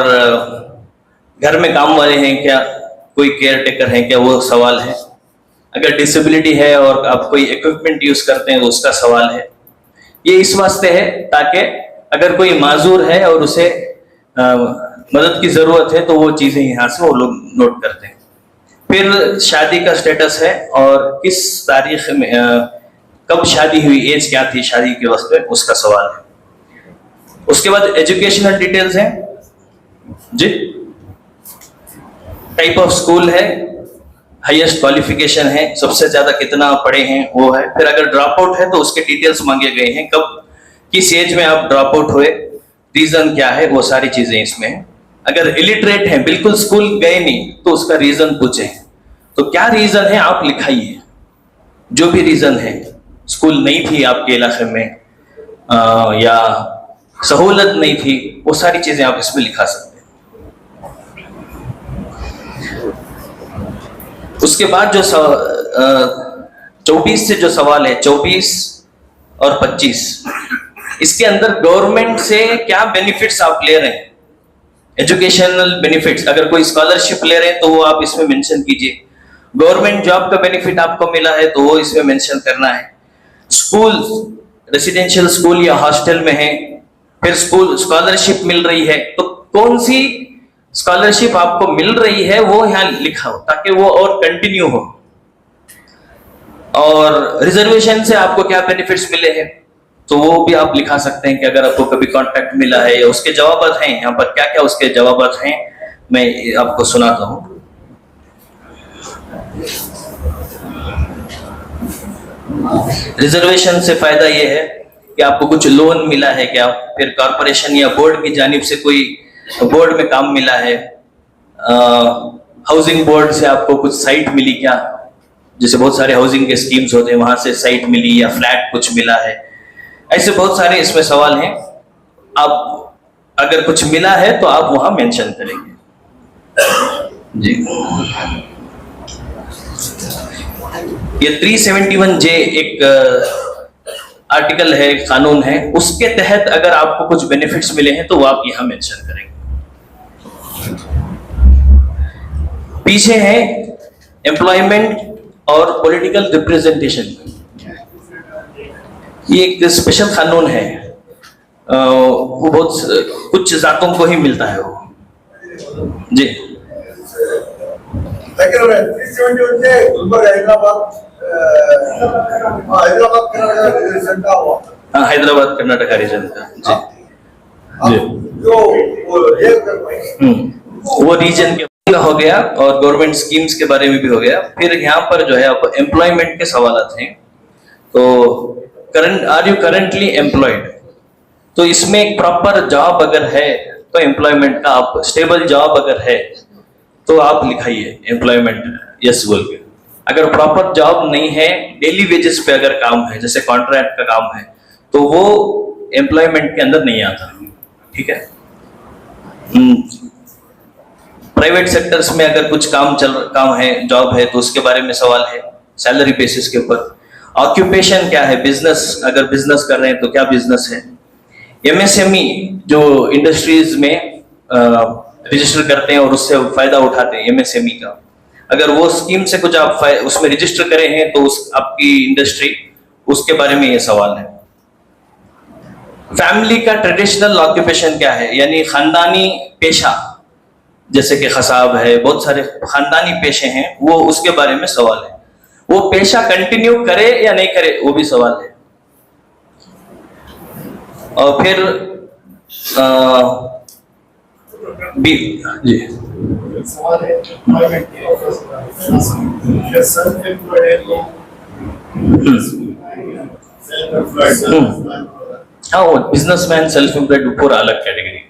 घर में काम वाले हैं क्या, कोई केयर टेकर है क्या, वो सवाल है। अगर डिसेबिलिटी है और आप कोई इक्विपमेंट यूज करते हैं तो उसका सवाल है। ये इस वास्ते है ताकि अगर कोई माजूर है और उसे मदद की जरूरत है तो वो चीजें यहाँ से वो लोग नोट करते हैं। फिर शादी का स्टेटस है और किस तारीख में कब शादी हुई, एज क्या थी शादी के वक्त में, उसका सवाल है। उसके बाद एजुकेशनल डिटेल्स हैं जी, टाइप ऑफ स्कूल है, हाईएस्ट क्वालिफिकेशन है, सबसे ज्यादा कितना पढ़े हैं वो है। फिर अगर ड्रॉप आउट है तो उसके डिटेल्स मांगे गए हैं, कब किस एज में आप ड्रॉप आउट हुए, रीजन क्या है, वो सारी चीजें इसमें हैं। अगर इलिटरेट है, बिल्कुल स्कूल गए नहीं, तो उसका रीजन पूछे, तो क्या रीजन है आप लिखाइए, जो भी रीजन है, स्कूल नहीं थी आपके इलाके में या सहूलत नहीं थी, वो सारी चीजें आप इसमें लिखा सकते हैं। उसके बाद जो 24 से जो सवाल है, 24 और 25, इसके अंदर गवर्नमेंट से क्या बेनिफिट्स आप ले रहे हैं, एजुकेशनल बेनिफिट्स, अगर कोई स्कॉलरशिप ले रहे हैं तो वो आप इसमें मेंशन कीजिए। गवर्नमेंट जॉब का बेनिफिट आपको मिला है तो वो इसमें मेंशन करना है। स्कूल, रेसिडेंशियल स्कूल या हॉस्टल में है, फिर स्कूल स्कॉलरशिप मिल रही है, तो कौन सी स्कॉलरशिप आपको मिल रही है वो यहाँ लिखा हो ताकि वो और कंटिन्यू हो। और रिजर्वेशन से आपको क्या बेनिफिट्स मिले हैं तो वो भी आप लिखा सकते हैं कि अगर आपको कभी कॉन्ट्रैक्ट मिला है या उसके जवाब हैं, यहाँ पर क्या क्या उसके जवाब हैं मैं आपको सुनाता हूं। रिजर्वेशन से फायदा ये है कि आपको कुछ लोन मिला है क्या, फिर कॉरपोरेशन या बोर्ड की जानिब से कोई बोर्ड में काम मिला है, हाउसिंग बोर्ड से आपको कुछ साइट मिली क्या, जैसे बहुत सारे हाउसिंग के स्कीम्स होते हैं, वहां से साइट मिली या फ्लैट कुछ मिला है, ऐसे बहुत सारे इसमें सवाल हैं। आप अगर कुछ मिला है तो आप वहां मेंशन करेंगे जी। ये 371J एक आर्टिकल है, कानून है, उसके तहत अगर आपको कुछ बेनिफिट्स मिले हैं तो वो आप यहां मेंशन करेंगे। पीछे है एम्प्लॉयमेंट और पॉलिटिकल रिप्रेजेंटेशन, ये एक स्पेशल कानून है, वो बहुत कुछ जातों को ही मिलता है वो जी। हैदराबाद कर्नाटक रीजन का जी वो रीजन के हो गया और गवर्नमेंट स्कीम्स के बारे में भी हो गया। फिर यहाँ पर जो है आप एम्प्लॉयमेंट के सवाल हैं, तो आर यू करंटली एम्प्लॉयड, तो इसमें एक प्रॉपर जॉब अगर है तो एम्प्लॉयमेंट का आप स्टेबल जॉब अगर है तो आप लिखाइए एम्प्लॉयमेंट यस बोल के। अगर प्रॉपर जॉब नहीं है, डेली वेजेस पे अगर काम है, जैसे कॉन्ट्रैक्ट का काम है, तो वो एम्प्लॉयमेंट के अंदर नहीं आता, ठीक है। प्राइवेट सेक्टर्स में अगर कुछ काम है, जॉब है, तो उसके बारे में सवाल है सैलरी बेसिस के ऊपर। ऑक्यूपेशन क्या है, बिजनेस, अगर बिजनेस कर रहे हैं तो क्या बिजनेस है। एमएसएमई जो इंडस्ट्रीज में रजिस्टर करते हैं और उससे फायदा उठाते हैं एमएसएमई का, अगर वो स्कीम से कुछ आप उसमें रजिस्टर करे हैं तो आपकी इंडस्ट्री, उसके बारे में ये सवाल है। फैमिली का ट्रेडिशनल ऑक्यूपेशन क्या है, यानी खानदानी पेशा, जैसे कि खसाब है, बहुत सारे खानदानी पेशे हैं, वो उसके बारे में सवाल है। वो पेशा कंटिन्यू करे या नहीं करे, वो भी सवाल है। और फिर जी सवाल है हाँ, वो बिजनेसमैन सेल्फ एम्प्लॉयड पूरा अलग कैटेगरी।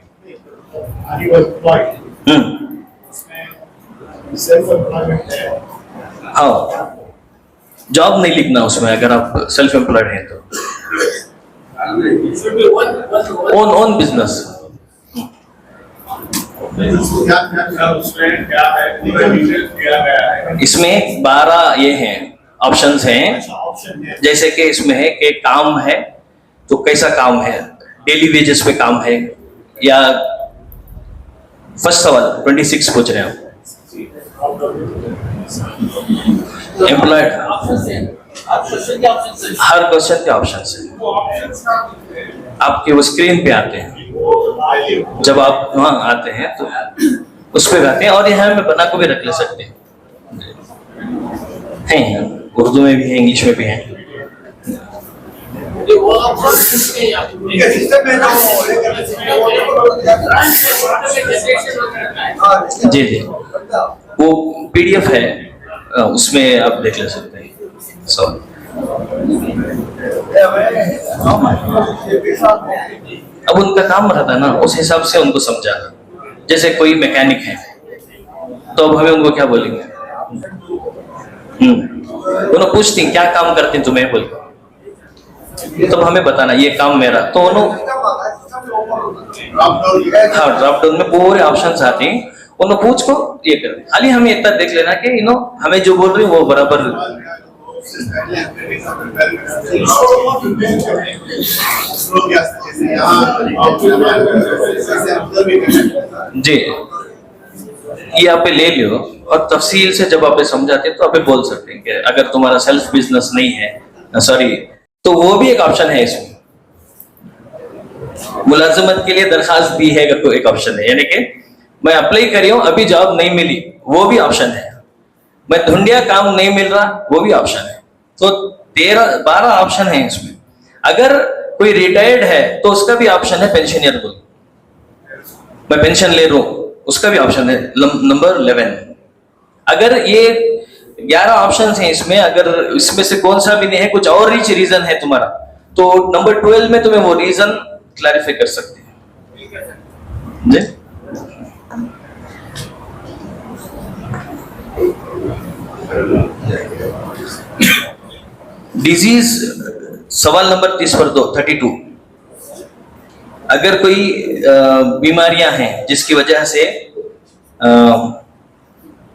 हाँ, जॉब नहीं लिखना उसमें, अगर आप सेल्फ एम्प्लॉयड हैं तो ओन बिजनेस। इसमें 12 ये हैं ऑप्शंस हैं, जैसे कि इसमें है कि काम है तो कैसा काम है, डेली वेजेस पे काम है, या फर्स्ट सवाल 26 पूछ रहे हैं एम्प्लॉयड, हर क्वेश्चन के ऑप्शन है आपके वो स्क्रीन पे आते हैं, जब आप वहां आते हैं तो उस पे आते हैं, और यहाँ में बना को भी रख ले सकते हैं, उर्दू में भी है, इंग्लिश में भी है। जी जी, वो पीडीएफ है, उसमें आप देख ले सकते हैं। अब उनका काम रहता है ना, उस हिसाब से उनको समझाना। जैसे कोई मैकेनिक है तो अब हमें उनको क्या बोलेंगे, उन्होंने पूछती क्या काम करते हैं तुम्हें, बोल तब हमें बताना ये काम मेरा, तो उन्होंने हाँ ड्रॉप डाउन में पूरे ऑप्शंस आते हैं, उन्होंने पूछ को ये कर, खाली हमें इतना देख लेना कि हमें जो बोल रही वो बराबर। जी, ये आप ले लियो और तफसील से जब आप समझाते हैं तो आप बोल सकते हैं कि अगर तुम्हारा सेल्फ बिजनेस नहीं है, सॉरी, तो वो भी एक ऑप्शन है। इसमें मुलाजमत के लिए दरखास्त दी है तो एक ऑप्शन है, यानी कि मैं अप्लाई करी हूं अभी जॉब नहीं मिली, वो भी ऑप्शन है। मैं ढूंढिया काम नहीं मिल रहा, वो भी ऑप्शन है। तो 12 ऑप्शन है इसमें। अगर कोई रिटायर्ड है तो उसका भी ऑप्शन है पेंशनर को, मैं पेंशन ले रहा हूं, उसका भी ऑप्शन है नंबर 11। अगर ये 11 ऑप्शन हैं इसमें, अगर इसमें से कौन सा भी नहीं है, कुछ और रिच रीजन है तुम्हारा, तो नंबर 12 में तुम्हें वो रीजन क्लैरिफाई कर सकते हैं जी। डिजीज सवाल नंबर 30 पर 32। अगर कोई बीमारियां हैं जिसकी वजह से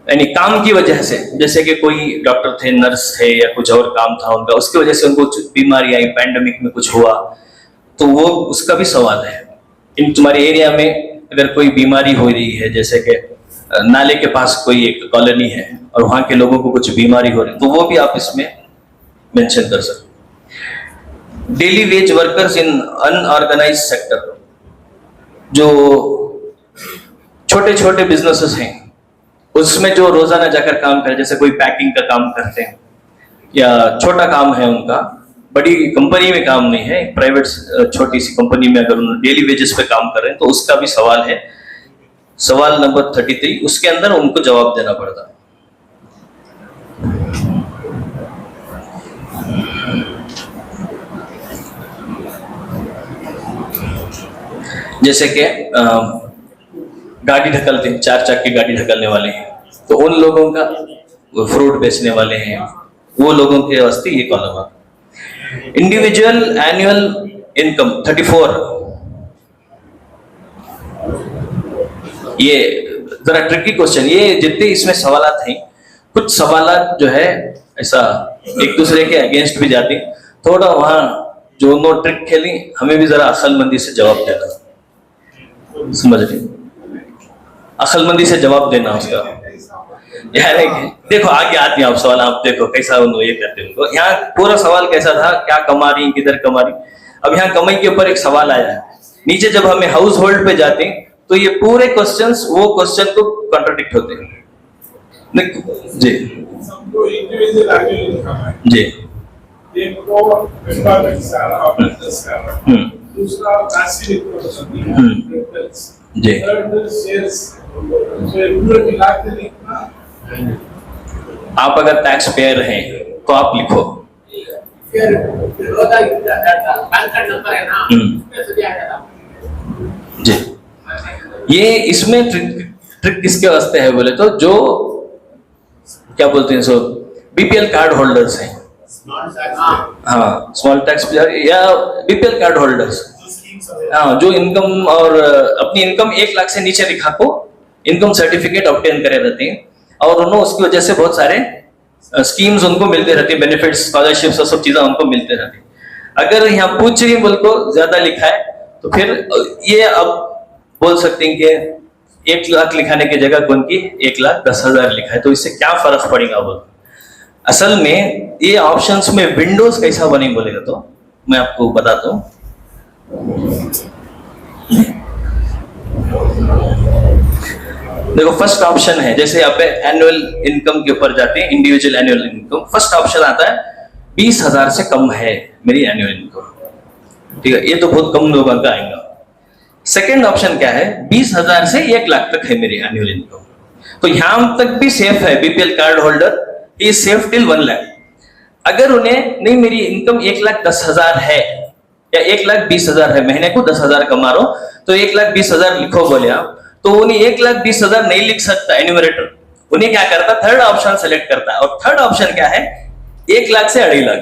यानी काम की वजह से, जैसे कि कोई डॉक्टर थे, नर्स थे या कुछ और काम था उनका, उसकी वजह से उनको बीमारी आई, पैंडेमिक में कुछ हुआ, तो वो उसका भी सवाल है। इन तुम्हारे एरिया में अगर कोई बीमारी हो रही है, जैसे कि नाले के पास कोई एक कॉलोनी है और वहां के लोगों को कुछ बीमारी हो रही है, तो वो भी आप इसमें मेंशन कर सकते। Daily veg workers in unorganised sector, जो छोटे छोटे बिजनेसेस हैं उसमें जो रोजाना जाकर काम करे, जैसे कोई पैकिंग का काम करते हैं या छोटा काम है उनका, बड़ी कंपनी में काम नहीं है, प्राइवेट छोटी सी कंपनी में अगर उन्होंने डेली वेजेस पे काम कर रहे हैं, तो उसका भी सवाल है। सवाल नंबर 33, उसके अंदर उनको जवाब देना पड़ता है। जैसे कि गाड़ी ढकलते हैं, 4 चक्के गाड़ी ढकलने वाले हैं, तो उन लोगों का, फ्रूट बेचने वाले हैं, वो लोगों के वास्ते ये कॉलम है। इंडिविजुअल एनुअल इनकम 34, ये जरा ट्रिकी क्वेश्चन। ये जितने इसमें सवालात हैं, कुछ सवालात जो है ऐसा एक दूसरे के अगेंस्ट भी जाते, थोड़ा वहां जो नो ट्रिक खेली, हमें भी जरा अक्लमंदी से जवाब देना, समझ रहे, अक्लमंदी से जवाब देना उसका। यार देखो आगे आती है आप सवाल, आप देखो कैसा उनको ये करते उनको। यहाँ पूरा सवाल कैसा था, क्या कमा रही, किधर कमा रही। अब यहाँ कमाई के ऊपर एक सवाल आया है। नीचे जब हमें हाउस होल्ड पे जाते हैं तो ये पूरे क्वेश्चंस वो क्वेश्चन को कॉन्ट्रडिक्ट होते हैं जी जी। दूसरा जी आप अगर टैक्स पेयर हैं तो आप लिखो जी। ये इसमें ट्रिक किसके वास्ते है बोले तो, जो क्या बोलते हैं, सो बीपीएल कार्ड होल्डर्स हैं, हाँ स्मॉल टैक्स पेयर या बीपीएल कार्ड होल्डर्स, हाँ जो इनकम और अपनी इनकम 1 लाख से नीचे लिखा को इनकम सर्टिफिकेट ऑब्टेन करे रहते हैं, और उन्होंने उसकी वजह से बहुत सारे स्कीम्स उनको मिलते रहते हैं, बेनिफिट्स, स्कॉलरशिप्स और सब चीजें उनको मिलते रहते हैं। अगर यहाँ पूछ रही बोल को ज्यादा लिखा है तो फिर ये अब बोल सकते हैं कि 1 लाख लिखाने की जगह कौन की 1,10,000 लिखा है, तो इससे क्या फर्क पड़ेगा बोल। असल में ये ऑप्शंस में विंडोज कैसा बने बोलेगा तो मैं आपको बताता हूँ। देखो फर्स्ट ऑप्शन है, जैसे आप एनुअल इनकम के ऊपर जाते हैं, individual annual income, first option आता है 20,000 से कम है मेरी एनुअल इनकम, ठीक है, ये तो बहुत कम लोगों का आएगा। सेकंड ऑप्शन क्या है, 20,000 से 1 लाख तक है मेरी एनुअल इनकम, तो यहां तक भी सेफ है, BPL card holder is safe till 1 lakh. अगर उन्हें नहीं मेरी इनकम 1,10,000 है या 1,20,000 है, महीने को 10,000 कमा रहा हूं, तो 1,20,000 लिखो बोले आप, तो उन्हें 1,20,000 नहीं लिख सकता एन्यूमरेटर, उन्हें क्या करता, थर्ड ऑप्शन सेलेक्ट करता है, और थर्ड ऑप्शन क्या है, 1 लाख से 2.5 लाख,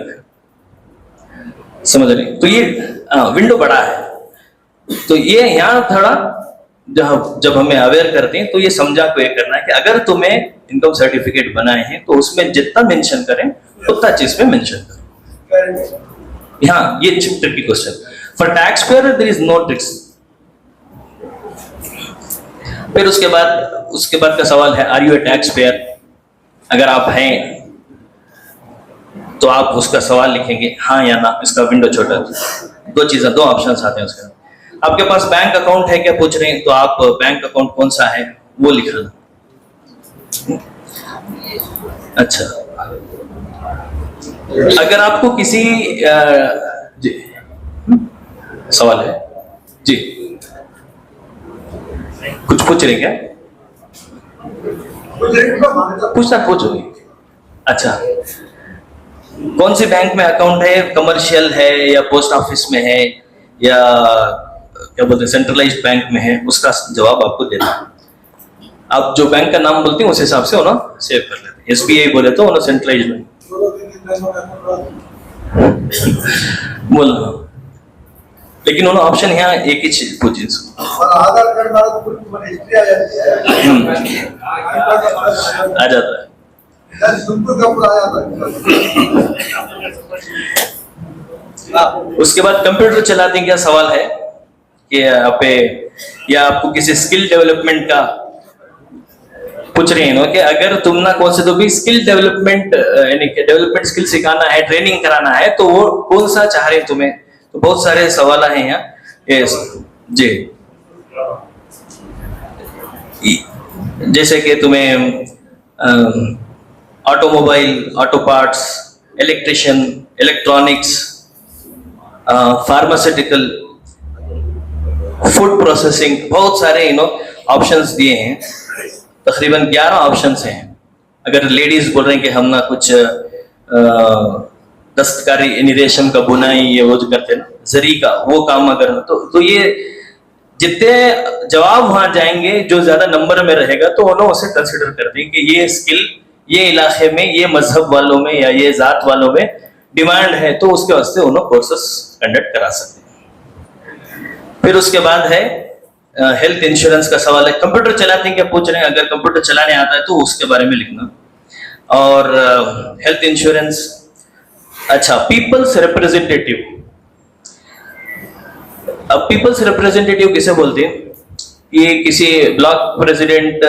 समझ रहे। तो ये विंडो बड़ा है, तो ये यहाँ थोड़ा जब हमें अवेयर करते हैं तो ये समझा को ये करना है कि अगर तुम्हें इनकम सर्टिफिकेट बनाए हैं तो उसमें जितना मेंशन करें उतना चीज में मेंशन करें। यहाँ ये tricky question for taxpayer there is no tricks. फिर उसके बाद का सवाल है, are you a taxpayer. अगर आप हैं तो आप उसका सवाल लिखेंगे हाँ या ना, इसका विंडो छोटा, 2 चीजें, 2 ऑप्शंस आते हैं उसके। आपके पास बैंक अकाउंट है क्या पूछ रहे हैं, तो आप बैंक अकाउंट कौन सा है वो लिखना। अच्छा, अगर आपको किसी जी सवाल है जी, कुछ पूछ रहे क्या, पूछना पूछो। अच्छा, कौन से बैंक में अकाउंट है? कमर्शियल है या पोस्ट ऑफिस में है या क्या बोलते हैं सेंट्रलाइज्ड बैंक में है? उसका जवाब आपको देना है। आप जो बैंक का नाम बोलते हैं उस हिसाब से वो ना सेव कर लेते हैं। SBI बोले तो वो सेंट्रलाइज्ड बैंक बोलना, लेकिन उन्होंने ऑप्शन यहाँ एक ही चीज पूछी और आधार कार्ड वाला तो पूरी हिस्ट्री आ जाती है, आ जाता है। यार सिंपल का पूरा आ जाता है। उसके बाद कंप्यूटर चलाते क्या सवाल है कि आप या आपको किसी स्किल डेवलपमेंट का पूछ रहे हैं ना कि अगर तुम ना कौन से तो भी स्किल डेवलपमेंट यानी कि डेवलपमेंट स्किल सिखाना है, ट्रेनिंग कराना है, तो वो कौन सा चाह रहे हैं तुम्हें? तो बहुत सारे सवाल हैं यहाँ जी। जैसे कि तुम्हें automobile, auto parts, electrician, electronics, pharmaceutical, food processing, बहुत सारे ऑप्शंस दिए हैं। तकरीबन 11 ऑप्शंस हैं। अगर लेडीज बोल रहे हैं कि हम ना कुछ दस्तकारी यानी रेशम का बुनाई ये वो जो करते हैं ना जरी का वो काम अगर तो ये जितने जवाब वहां जाएंगे जो ज्यादा नंबर में रहेगा तो उन्होंने उसे कंसिडर करते हैं कि ये स्किल ये इलाके में ये मजहब वालों में या ये जात वालों में डिमांड है, तो उसके वास्ते उन्होंने कोर्सेस कंडक्ट करा सकते हैं। फिर उसके बाद है हेल्थ इंश्योरेंस का सवाल है। कंप्यूटर चलाते हैं क्या पूछ रहे हैं? अगर कंप्यूटर चलाने आता है तो उसके बारे में लिखना। और हेल्थ इंश्योरेंस, अच्छा पीपल्स रिप्रेजेंटेटिव। अब पीपल्स रिप्रेजेंटेटिव किसे बोलते हैं? ये किसी ब्लॉक प्रेसिडेंट,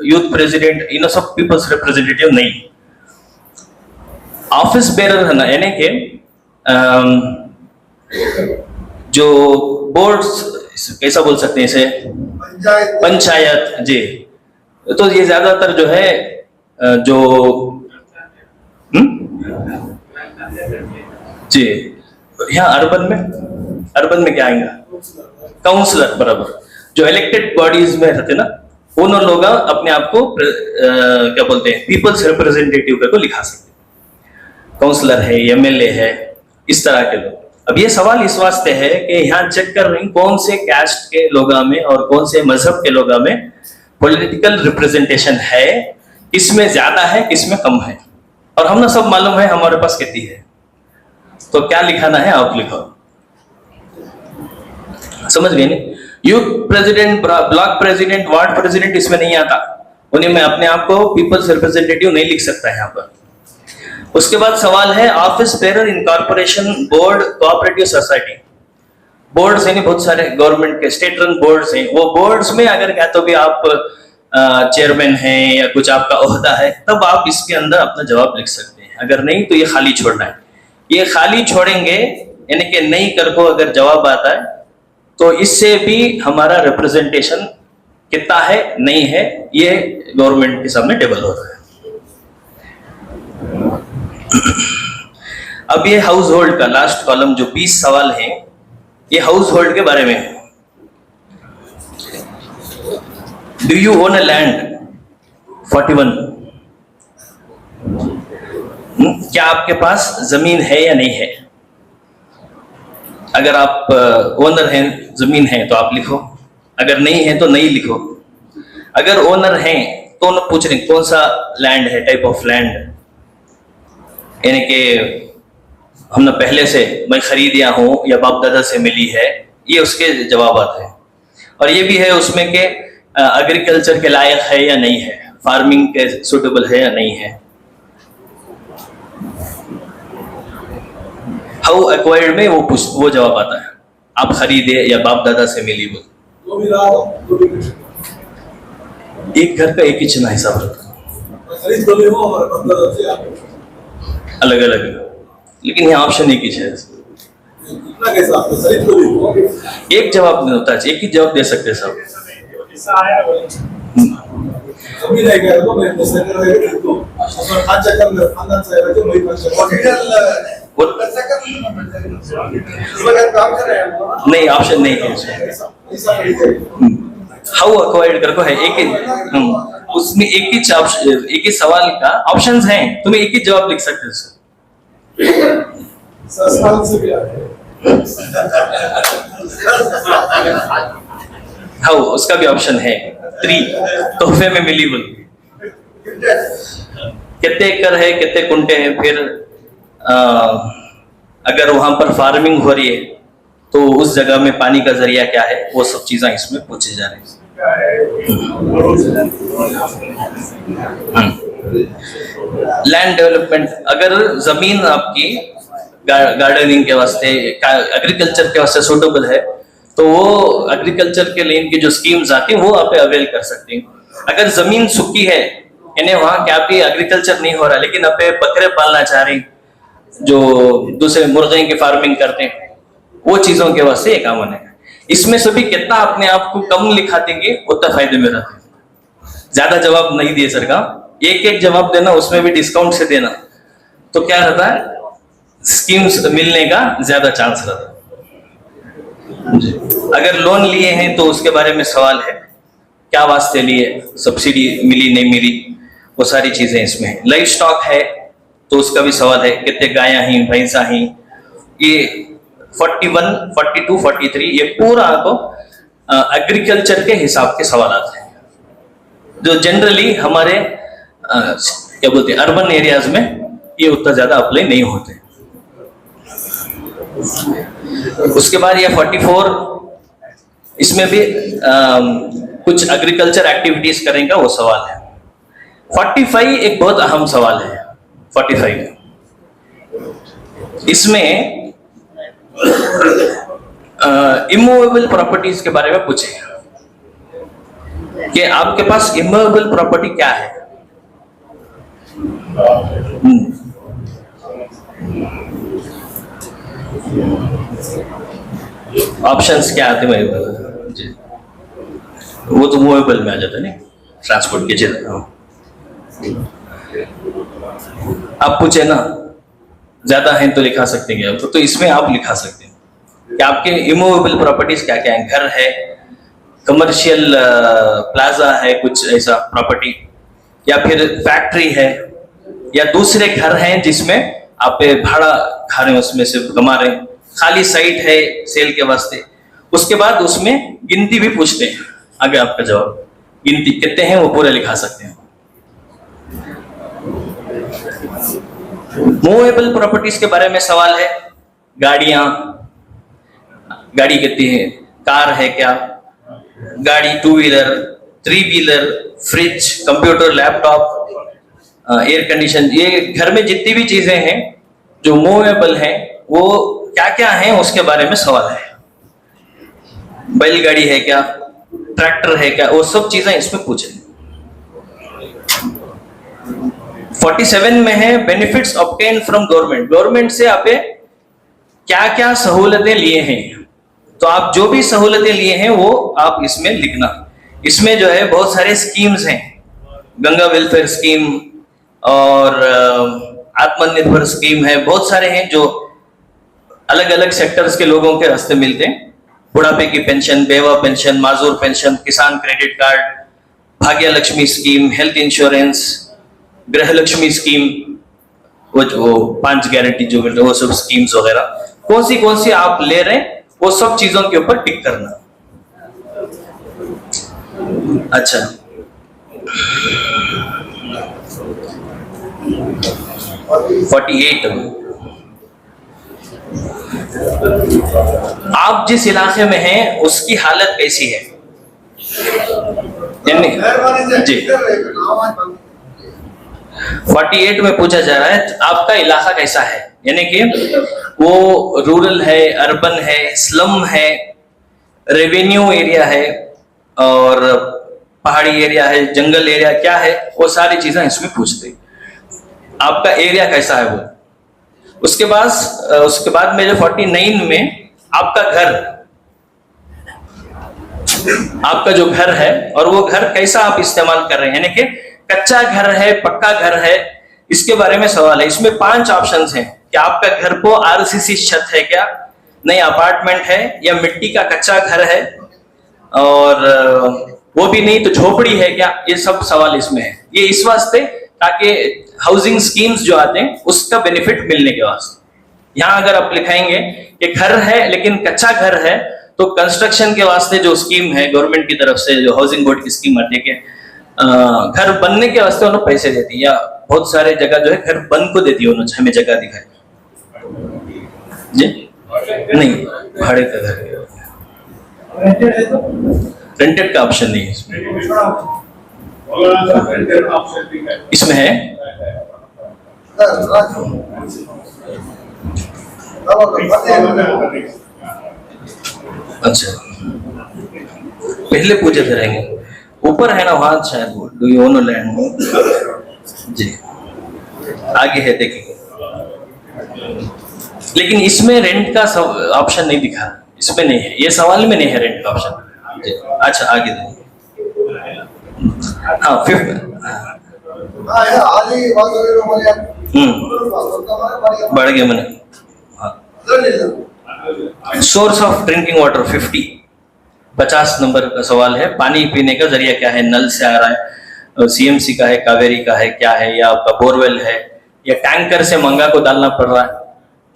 यूथ प्रेसिडेंट, इन सब पीपल्स रिप्रेजेंटेटिव नहीं। ऑफिस बेरर है ना, यानी कि जो बोर्ड्स कैसा बोल सकते हैं इसे, पंचायत जी। तो ये ज्यादातर जो है जो जी यहाँ अर्बन में क्या आएगा? काउंसलर, बराबर। जो इलेक्टेड बॉडीज में रहते ना उन लोग अपने आप को क्या बोलते हैं पीपल्स रिप्रेजेंटेटिव करके लिखा सकते हैं। काउंसलर है, MLA है, इस तरह के लोग। अब ये सवाल इस वास्ते है कि यहाँ चेक कर रहे हैं कौन से कैस्ट के लोगों में और कौन से मजहब के लोगों में पॉलिटिकल रिप्रेजेंटेशन है, किसमें ज्यादा है किसमें कम है। और हम ना सब मालूम है हमारे पास कितनी है, तो क्या लिखाना है आप लिखो। समझ गए नहीं? Youth president, block president, ward president इसमें नहीं आता, उन्हें मैं अपने आप को पीपल्स रिप्रेजेंटेटिव नहीं लिख सकता यहाँ पर। उसके बाद सवाल है ऑफिस बेरर इन corporation, board, cooperative society. Boards यानी बहुत सारे गवर्नमेंट के स्टेट रन बोर्ड्स हैं, वो बोर्ड्स में अगर क्या तो भी आप चेयरमैन हैं या कुछ आपका ओहदा है तब आप इसके अंदर अपना जवाब लिख सकते हैं। अगर नहीं तो ये खाली छोड़ना है। ये खाली छोड़ेंगे यानी कि नहीं कर को अगर जवाब आता है तो इससे भी हमारा रिप्रेजेंटेशन कितना है नहीं है ये गवर्नमेंट के सामने टेबल हो रहा है। अब ये हाउस होल्ड का लास्ट कॉलम जो 20 सवाल हैं ये हाउस होल्ड के बारे में है। Do you own a land? 41। क्या आपके पास जमीन है या नहीं है? अगर आप ओनर हैं, जमीन है तो आप लिखो, अगर नहीं है तो नहीं लिखो। अगर ओनर हैं तो उन्हें पूछ रहे कौन सा लैंड है, टाइप ऑफ लैंड, यानी कि हमने पहले से मैं खरीद या हूं या बाप दादा से मिली है, ये उसके जवाब आते हैं। और ये भी है उसमें कि एग्रीकल्चर के लायक है या नहीं है, फार्मिंग के सुटेबल है या नहीं है। हाउ एक्वायर्ड में वो जवाब आता है, आप खरीदे या बाप दादा से मिली। वो एक घर का एक ही चुना हिसाब रखा, अलग अलग, लेकिन यहाँ ऑप्शन एक ही है। एक जवाब नहीं होता है, एक ही जवाब दे सकते हैं सब। नहीं ऑप्शन नहीं है। हाउ अक्वायर्ड कर को है एक ही उसमें एक ही सवाल का ऑप्शंस हैं, तुम्हें एक ही जवाब लिख सकते हो उसका। संस्कार से क्या है? हाँ, उसका भी ऑप्शन है 3, तोहफे में मिली बोल। कितने एकड़ है, कितने कुंटे हैं, फिर अगर वहां पर फार्मिंग हो रही है तो उस जगह में पानी का जरिया क्या है, वो सब चीजें इसमें पूछे जा रहे हैं। लैंड डेवलपमेंट, अगर जमीन आपकी गार्डनिंग के वास्ते, एग्रीकल्चर के वास्ते सूटेबल है तो वो एग्रीकल्चर के लिए इनकी जो स्कीम्स आती हैं वो आप अवेल कर सकते हैं। अगर जमीन सूखी है, यानी वहां क्या भी एग्रीकल्चर नहीं हो रहा लेकिन आप बकरे पालना चाह रहे, जो दूसरे मुर्गे की फार्मिंग करते हैं, वो चीजों के वास्ते ये कामन है। इसमें से भी कितना अपने आप को कम लिखा देंगे उतना फायदे में रहते हैं। ज्यादा जवाब नहीं दिए सरकार, एक जवाब देना, उसमें भी डिस्काउंट से देना, तो क्या रहता है, स्कीम्स मिलने का ज्यादा चांस रहता है जी। अगर लोन लिए हैं तो उसके बारे में सवाल है, क्या वास्ते लिए, सब्सिडी मिली नहीं मिली, वो सारी चीजें इसमें है। लाइव स्टॉक है तो उसका भी सवाल है, कितने गायां हैं, भैंसा हैं। ये 41, 42, 43 ये पूरा आपको एग्रीकल्चर के हिसाब के सवाल आते हैं, जो जनरली हमारे क्या बोलते हैं अर्बन एरियाज में ये उतना ज्यादा अप्लाई नहीं होते। उसके बाद ये 44, इसमें भी कुछ एग्रीकल्चर एक्टिविटीज करेंगे वो सवाल है। 45 एक बहुत अहम सवाल है। 45 इसमें इमूवेबल प्रॉपर्टीज के बारे में पूछे कि आपके पास इमूवेबल प्रॉपर्टी क्या है। ऑप्शंस क्या आते हैं जी, वो तो मूवेबल में आ जाता है नहीं, ट्रांसपोर्ट के जगह। आप पूछे ना, ज्यादा है तो लिखा सकते हैं तो इसमें आप लिखा सकते हैं कि आपके इमूवेबल प्रॉपर्टीज क्या क्या है। घर है, कमर्शियल प्लाजा है, कुछ ऐसा प्रॉपर्टी, या फिर फैक्ट्री है, या दूसरे घर हैं जिसमें आप भाड़ा खा रहे हैं, उसमें से कमा रहे हैं, खाली साइट है सेल के वास्ते। उसके बाद उसमें गिनती भी पूछते हैं, आगे आपका जवाब गिनती कितने हैं वो पूरे लिखा सकते हैं। मूवेबल प्रॉपर्टीज के बारे में सवाल है, गाड़ियां, गाड़ी कितनी है, कार है क्या, गाड़ी 2 wheeler, 3 wheeler, fridge, computer, laptop, air condition, ये घर में जितनी भी चीजें हैं जो मूवेबल हैं वो क्या क्या हैं उसके बारे में सवाल है। बैलगाड़ी है क्या, ट्रैक्टर है क्या, वो सब चीजें इसमें पूछे। 47 में है benefits obtain from government, government से आप क्या क्या सहूलतें लिए हैं, तो आप जो भी सहूलतें लिए हैं वो आप इसमें लिखना। इसमें जो है बहुत सारे स्कीम्स हैं, गंगा वेलफेयर स्कीम और आत्मनिर्भर स्कीम है, बहुत सारे हैं जो अलग अलग सेक्टर्स के लोगों के रास्ते मिलते हैं। बुढ़ापे की पेंशन, बेवा पेंशन, माजूर पेंशन, किसान क्रेडिट कार्ड, भाग्य लक्ष्मी स्कीम, हेल्थ इंश्योरेंस, गृह लक्ष्मी स्कीम, वो 5 गारंटी जो मिलते हैं, वो सब स्कीम्स वगैरह कौन सी आप ले रहे हैं वो सब चीजों के ऊपर टिक करना। अच्छा, आप जिस इलाके में हैं उसकी हालत कैसी है, जी 48 में पूछा जा रहा है आपका इलाका कैसा है, यानी कि वो रूरल है, अर्बन है, स्लम है, रेवेन्यू एरिया है और पहाड़ी एरिया है, जंगल एरिया क्या है, वो सारी चीजें इसमें पूछते हैं। आपका एरिया कैसा है वो। उसके बाद में जो 49 में आपका जो घर है और वो घर कैसा आप इस्तेमाल कर रहे हैं, यानी कि कच्चा घर है, पक्का घर है, इसके बारे में सवाल है। इसमें 5 ऑप्शंस हैं कि आपका घर को आरसीसी छत है क्या, नहीं अपार्टमेंट है, या मिट्टी का कच्चा घर है, और वो भी नहीं तो झोपड़ी है क्या, ये सब सवाल इसमें है। ये इस वास्ते ताकि हाउसिंग स्कीम्स जो आते हैं उसका बेनिफिट मिलने के वास्ते। यहाँ अगर आप लिखाएंगे कि घर है लेकिन कच्चा घर है, तो कंस्ट्रक्शन के वास्ते जो स्कीम है गवर्नमेंट की तरफ से, जो हाउसिंग बोर्ड की स्कीम आती है कि घर बनने के वास्ते उन्हें पैसे देती है, या बहुत सारे जगह जो है घर बन को देती है उन्होंने, हमें जगह दिखाई जी नहीं, भाड़े का घर रेंटेड का ऑप्शन नहीं है इसमें है। अच्छा पहले पूछे थे रहेंगे, ऊपर है ना वहां शायद, डू यू ओन लैंड जी, आगे है देखेंगे। लेकिन इसमें रेंट का ऑप्शन नहीं दिखा, इसमें नहीं है, ये सवाल में नहीं है रेंट का ऑप्शन जी। अच्छा आगे देखिए, हाँ फिफ्थ बढ़ गया मैंने। Source of drinking water 50 number का सवाल है। पानी पीने का जरिया क्या है, नल से आ रहा है, सीएमसी का है, कावेरी का है, क्या है, या आपका बोरवेल है, या टैंकर से मंगा को डालना पड़ रहा है।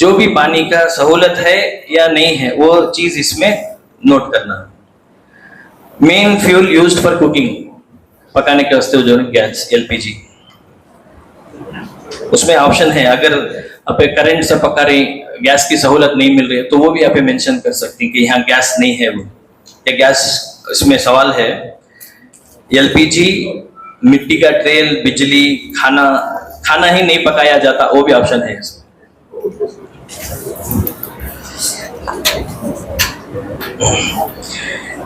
जो भी पानी का सहूलत है या नहीं है वो चीज इसमें नोट करना। Main fuel used for cooking, पकाने के वास्ते जो है गैस एलपीजी, उसमें ऑप्शन है अगर आप करंट से पका रही, गैस की सहूलत नहीं मिल रही है तो वो भी आप मेंशन कर सकती हैं कि यहाँ गैस नहीं है, वो या गैस इसमें सवाल है। एलपीजी, मिट्टी का तेल, बिजली, खाना ही नहीं पकाया जाता, वो भी ऑप्शन है इसमें।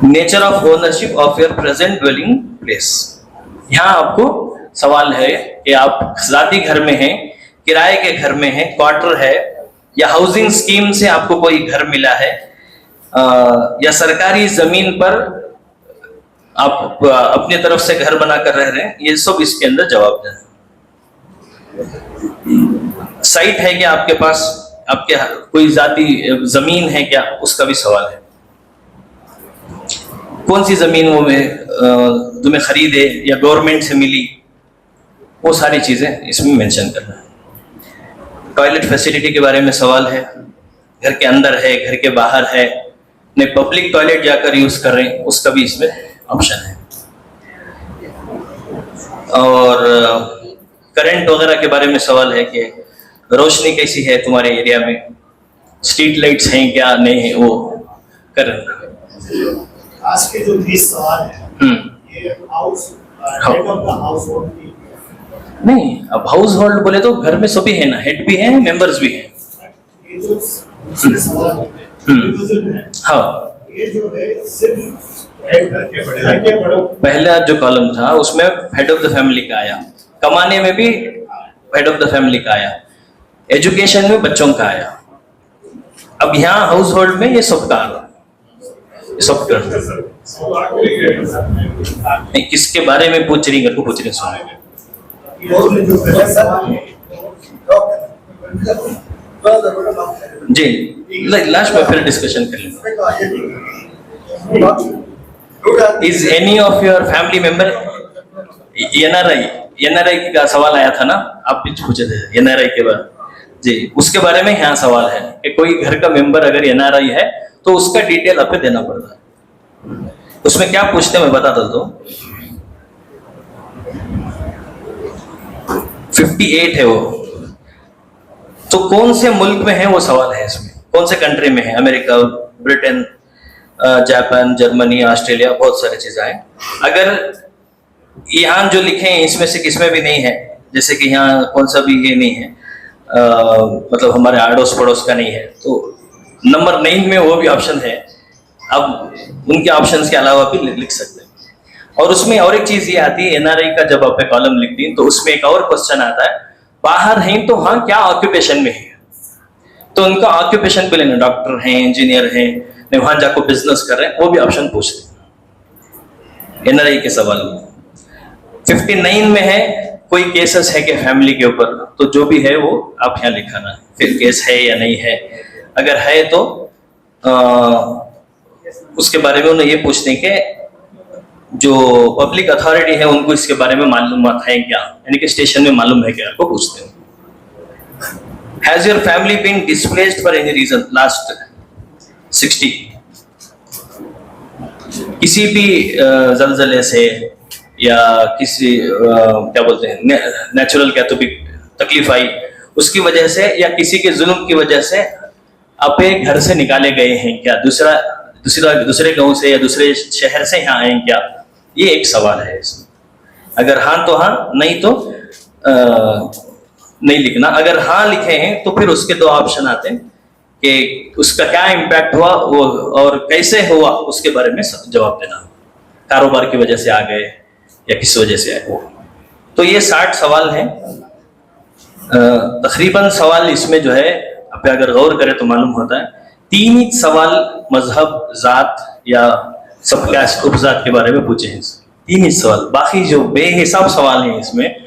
Nature of ownership of your present dwelling place, यहाँ आपको सवाल है कि आप ज़ाती घर में हैं, किराए के घर में हैं, क्वार्टर है, या हाउसिंग स्कीम से आपको कोई घर मिला है, या सरकारी जमीन पर आप अपनी तरफ से घर बनाकर रह रहे हैं, ये सब इसके अंदर जवाब दें। साइट है क्या आपके पास, आपके कोई जाती जमीन है क्या, उसका भी सवाल है। कौन सी जमीन वो में तुम्हें खरीदे या गवर्नमेंट से मिली, वो सारी चीजें इसमें मेंशन करना है। टॉयलेट फैसिलिटी के बारे में सवाल है, घर के अंदर है, घर के बाहर है, नहीं पब्लिक टॉयलेट जाकर यूज कर रहे हैं, उसका भी इसमें ऑप्शन है। और करंट वगैरह के बारे में सवाल है कि रोशनी कैसी है तुम्हारे एरिया में, स्ट्रीट लाइट्स हैं क्या, नहीं है, वो करंट। आज के जो 20 सवाल है ये house head of the house hold की नहीं, अब हाउस होल्ड बोले तो घर में सभी है ना, हेड भी है, मेंबर्स भी हैं। ये जो दूसरे सवाल है हाँ, ये जो है सिर्फ हेड के बड़े पहला जो कॉलम था उसमें हेड ऑफ द फैमिली का आया, कमाने में भी हेड ऑफ द फैमिली का आया, एजुकेशन में बच्चों का आया। अब यहाँ हाउस होल्ड में ये सब का सब कर किसके बारे में पूछ रही, घर को पूछ रही सुनो जी, लास्ट में फिर डिस्कशन कर लेंगे। Is any of your family member NRI का सवाल आया था ना, आप भी पूछे थे एनआरआई के बाद जी, उसके बारे में यहाँ सवाल है कि कोई घर का मेंबर अगर एनआरआई है तो उसका डिटेल आपको देना पड़ता है। उसमें क्या पूछते हैं मैं बता देता हूँ। 58 है वो, तो कौन से मुल्क में है वो सवाल है इसमें, कौन से कंट्री में है, America, Britain, Japan, Germany, Australia, बहुत सारी चीजें हैं। अगर यहाँ जो लिखे हैं इसमें से किसमें भी नहीं है, जैसे कि यहाँ कौन सा भी ये नहीं है, मतलब हमारे आड़ोस पड़ोस का नहीं है, तो नंबर 9 में वो भी ऑप्शन है। अब उनके ऑप्शंस के अलावा भी लिख सकते हैं। और उसमें और एक चीज ये आती है, एनआरआई का जब आप कॉलम लिखती हैं तो उसमें एक और क्वेश्चन आता है, बाहर हैं तो हाँ क्या ऑक्यूपेशन में है, तो उनका ऑक्यूपेशन पे लेना, डॉक्टर हैं, इंजीनियर हैं, नहीं वहां जाकर बिजनेस कर रहे हैं, वो भी ऑप्शन पूछते हैं एनआरआई के सवाल में। 59 में है कोई केसेस है कि फैमिली के ऊपर, तो जो भी है वो आप यहाँ लिखाना है, फिर केस है या नहीं है, अगर है तो उसके बारे में उन्हें ये पूछने के जो पब्लिक अथॉरिटी है उनको इसके बारे में मालूमात है क्या, यानी कि स्टेशन में मालूम है क्या, को पूछते हैं। Has your family been displaced for any reason last 60? किसी भी जलजले से या किसी क्या बोलते हैं नेचुरल क्या तो भी तकलीफ आई उसकी वजह से, या किसी के जुल्म की वजह से अपने घर से निकाले गए हैं क्या, दूसरे गांव से या दूसरे शहर से यहाँ आए क्या, ये एक सवाल है इसमें। अगर हाँ तो हाँ, नहीं तो नहीं लिखना। अगर हाँ लिखे हैं तो फिर उसके दो ऑप्शन आते हैं कि उसका क्या इम्पैक्ट हुआ वो और कैसे हुआ, उसके बारे में जवाब देना। कारोबार की वजह से आ गए या किस वजह से आए। तो ये 60 सवाल हैं। तकरीबन सवाल इसमें जो है आप अगर गौर करें तो मालूम होता है 3 ही सवाल मजहब, जात या सब कास्ट उपजात के बारे में पूछे हैं। 3 ही सवाल, बाकी जो बेहिसाब सवाल हैं इसमें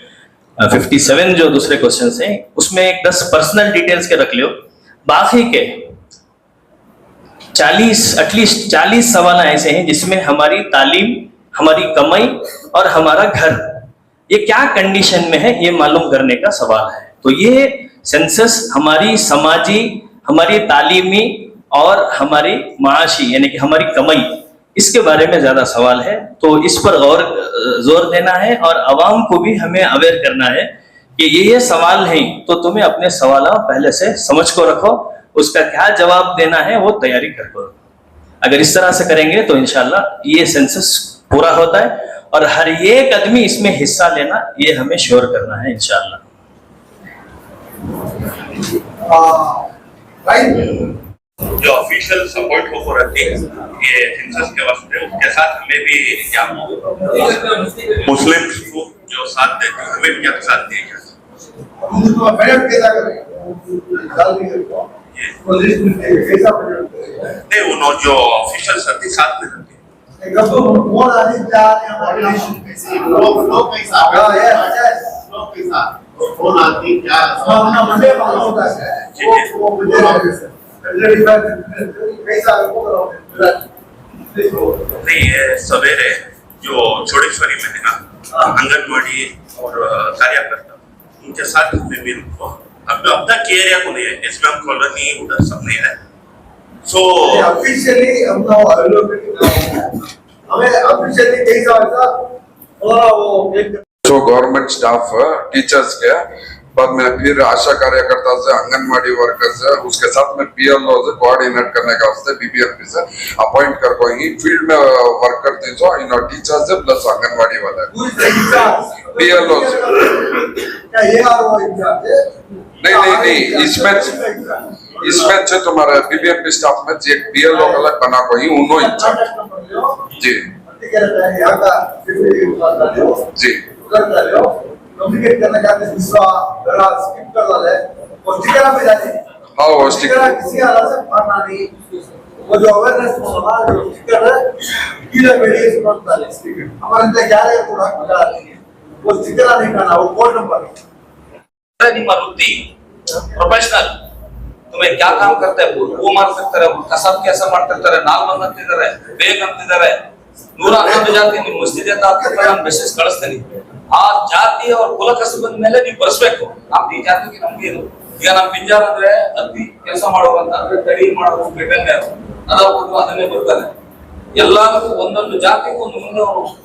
57 जो दूसरे क्वेश्चन हैं उसमें 10 पर्सनल डिटेल्स के रख लो। बाकी के 40 सवाल ऐसे हैं जिसमें हमारी तालीम, हमारी कमाई और हमारा घर ये क्या कंडीशन में है ये मालूम करने का सवाल है। तो ये सेंसस हमारी समाजी, हमारी तालीमी और हमारी माशी यानी कि हमारी कमाई, इसके बारे में ज्यादा सवाल है। तो इस पर जोर देना है और आवाम को भी हमें अवेयर करना है कि ये सवाल हैं, तो तुम्हें अपने सवाल पहले से समझ को रखो, उसका क्या जवाब देना है वो तैयारी कर करो। अगर इस तरह से करेंगे तो इंशाल्लाह ये सेंसस पूरा होता है और हर एक आदमी इसमें हिस्सा लेना ये हमें श्योर करना है इंशाल्लाह। जो ऑफिशियल सपोर्ट हो रहती है ये सेंसस के वास्ते, उसके साथ हमें भी क्या मुस्लिम जो साथ देते हैं हमें भी क्या साथ दिए जाते नहीं, वो जो ऑफिशियल साथी साथ में रहते हैं। नहीं, सवेरे जो छोड़ेश्वरी में है ना आंगनबाड़ी और कार्यकर्ता उनके साथ में भी रुको। अब अपना के एरिया को नहीं है, एसबीएम कॉलोनी उधर सब नहीं है। सो ऑफिशियली हम हमें ऑफिशियली कैसा होता वो एक जो गवर्नमेंट स्टाफ टीचर्स के बाद में फिर आशा कार्यकर्ता से आंगनबाड़ी वर्कर से उसके साथ में पीएलओ से कोऑर्डिनेट करने का वास्ते बीबीएमपी से अपॉइंट कर पाएंगे। फील्ड में वर्क करते हैं इन टीचर्स से प्लस आंगनबाड़ी वाले पीएलओ से। क्या ये नहीं इसमें से तुम्हारे बीबीएमपी स्टाफ में एक पीएलओ अलग बना कोई उन्होंने जी जी कम्युनिकेट करने का हिस्सा जरा स्किप कर डाले और स्टिकर पे जाते हैं। हाँ वो स्टिकर किसी हालत से मारना नहीं, वो जो अवेयरनेस होगा जो स्टिकर है किला बेड़ी से पड़ता है स्टिकर हमारे अंदर क्या है थोड़ा मजा आती है वो स्टिकर नहीं करना वो कोड नंबर नहीं मारुति प्रोफेशनल तुम्हें क्या काम करते हैं वो मार सकते हैं कसब कैसा ಮಾಡ್ತಿರ್ತಾರೆ 4 ಮಂದಿ ಅಂತಿದ್ದಾರೆ ಬೇಗ ಅಂತಿದ್ದಾರೆ 111 ಜಾತಿ ನಿಮ್ಮ ಮಸ್ಜಿದ್ ಅಂತ ನಾನು ಮೆಸೇಜ್ ಕಳಿಸ್ತೀನಿ ಆ ಜಾತಿ और ಕುಲ ಕಸಬದ ಮೇಲೆ ನೀವು ಬರೆಸಬೇಕು ನಮ್ಮ ಈ ಜಾತಿಗೆ ನಮಗೆ ಇದು ಈಗ ನಮ್ಮ ಪಿಂಜಾರ್ ಅಂದ್ರೆ ಅತಿ ಕೆಲಸ ಮಾಡೋರಂತ ಅಂದ್ರೆ ತಡಿ ಮಾಡೋದು ವೆಟರ್ನರಿ ಅದೊಂದು ಅದನ್ನೇ ಬರ್ತಾರೆ ಎಲ್ಲಾದಕ್ಕೂ ಒಂದೊಂದು ಜಾತಿಗೂ ಒಂದು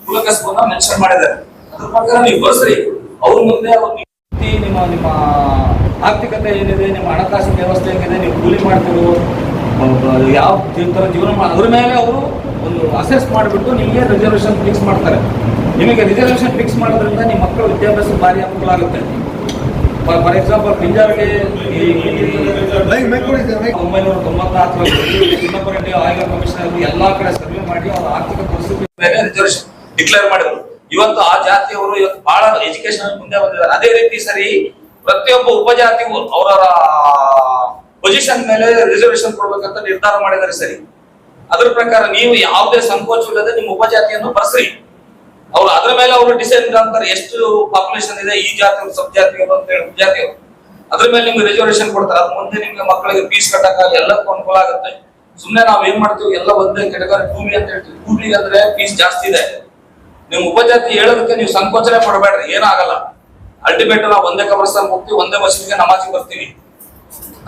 ಕುಲ ಕಸಬನ್ನ ಮೆನ್ಷನ್ ಮಾಡಿದ್ದಾರೆ ಅದರ ಪ್ರಕಾರ ನೀವು ಬರೆಸ್ರಿ ಅವ್ರ ಮುಂದೆ ಅವರು ನಿಮ್ಮ ಆರ್ಥಿಕತೆ ಏನಿದೆ ನಿಮ್ಮ ಹಣಕಾಸಿನ ವ್ಯವಸ್ಥೆ ಹೇಗಿದೆ ನೀವು ಕೂಲಿ ಮಾಡ್ತಿರೋ ಯಾವ ತರ ಜೀವನ ಅದ್ರ ಮೇಲೆ ಅವರು ಒಂದು ಅಸೆಸ್ ಮಾಡಿಬಿಟ್ಟು ನಿಮಗೆ ರಿಸರ್ವೇಶನ್ ಫಿಕ್ಸ್ ಮಾಡ್ತಾರೆ ನಿಮಗೆ ರಿಸರ್ವೇಶನ್ ಫಿಕ್ಸ್ ಮಾಡೋದ್ರಿಂದ ನಿಮ್ಮ ಮಕ್ಕಳ ವಿದ್ಯಾಭ್ಯಾಸ ಭಾರಿ ಅನುಕೂಲ ಆಗುತ್ತೆ ಫಾರ್ ಎಕ್ಸಾಂಪಲ್ ಪಿಂಜಾರ್ಗೆ 1994 ಚಿನ್ನಪ್ಪರೆಡ್ಡಿ ಆಯೋಗ ಕಮಿಷನರ್ ಎಲ್ಲಾ ಕಡೆ ಸರ್ವೆ ಮಾಡಿ ಅವರ ಆರ್ಥಿಕ ಪರಿಸ್ಥಿತಿ ಮೇಲೆ ರಿಸರ್ವೇಶನ್ ಡಿಕ್ಲೇರ್ ಮಾಡಿದ್ರು ಇವತ್ತು ಆ ಜಾತಿಯವರು ಇವತ್ತು ಬಹಳ ಎಜುಕೇಶನ್ ಮುಂದೆ ಬಂದಿದ್ದಾರೆ ಅದೇ ರೀತಿ ಸರಿ ಪ್ರತಿಯೊಬ್ಬ ಉಪಜಾತಿಗೂ ಅವರ ಪೊಸಿಷನ್ ಮೇಲೆ ರಿಸರ್ವೇಶನ್ ಕೊಡಬೇಕಂತ ನಿರ್ಧಾರ ಮಾಡಿದ್ದಾರೆ ಸರಿ ಅದರ ಪ್ರಕಾರ ನೀವು ಯಾವುದೇ ಸಂಕೋಚವಿಲ್ಲದೆ ನಿಮ್ಮ ಉಪಜಾತಿಯನ್ನು ಬರೆಸ್ರಿ ಅವ್ರು ಅದ್ರ ಮೇಲೆ ಅವರು ಡಿಸೈಡ್ ಅಂತಾರೆ ಎಷ್ಟು ಪಾಪ್ಯುಲೇಷನ್ ಇದೆ ಈ ಜಾತಿ ಸಬ್ ಜಾತಿಗಳು ಅಂತ ಹೇಳಿ ಜಾತಿಯವರು ಅದ್ರ ಮೇಲೆ ನಿಮ್ಗೆ ರಿಸರ್ವೇಶನ್ ಕೊಡ್ತಾರೆ ಅದ್ ಮುಂದೆ ನಿಮ್ಗೆ ಮಕ್ಕಳಿಗೆ ಫೀಸ್ ಕಟ್ಟಕ್ಕಾಗ ಎಲ್ಲಕ್ಕೂ ಅನುಕೂಲ ಆಗುತ್ತೆ ಸುಮ್ಮನೆ ನಾವ್ ಏನ್ ಮಾಡ್ತೀವಿ ಎಲ್ಲ ಒಂದೇ ಕೆಟಗರಿ 2B ಅಂತ ಹೇಳ್ತೀವಿ 2B ಅಂದ್ರೆ ಫೀಸ್ ಜಾಸ್ತಿ ಇದೆ ನಿಮ್ ಉಪಜಾತಿ ಹೇಳೋದಕ್ಕೆ ನೀವು ಸಂಕೋಚನೆ ಪಡಬೇಡ್ರಿ, ಏನಾಗಲ್ಲ. ಅಲ್ಟಿಮೇಟ್ ನಾವು ಒಂದೇ ಕಬ್ರಸ್ತಾನ್ ಹೋಗ್ತೀವಿ, ಒಂದೇ ಮಸೀದಿಗೆ ನಮಾಜಿಗೆ ಬರ್ತೀವಿ.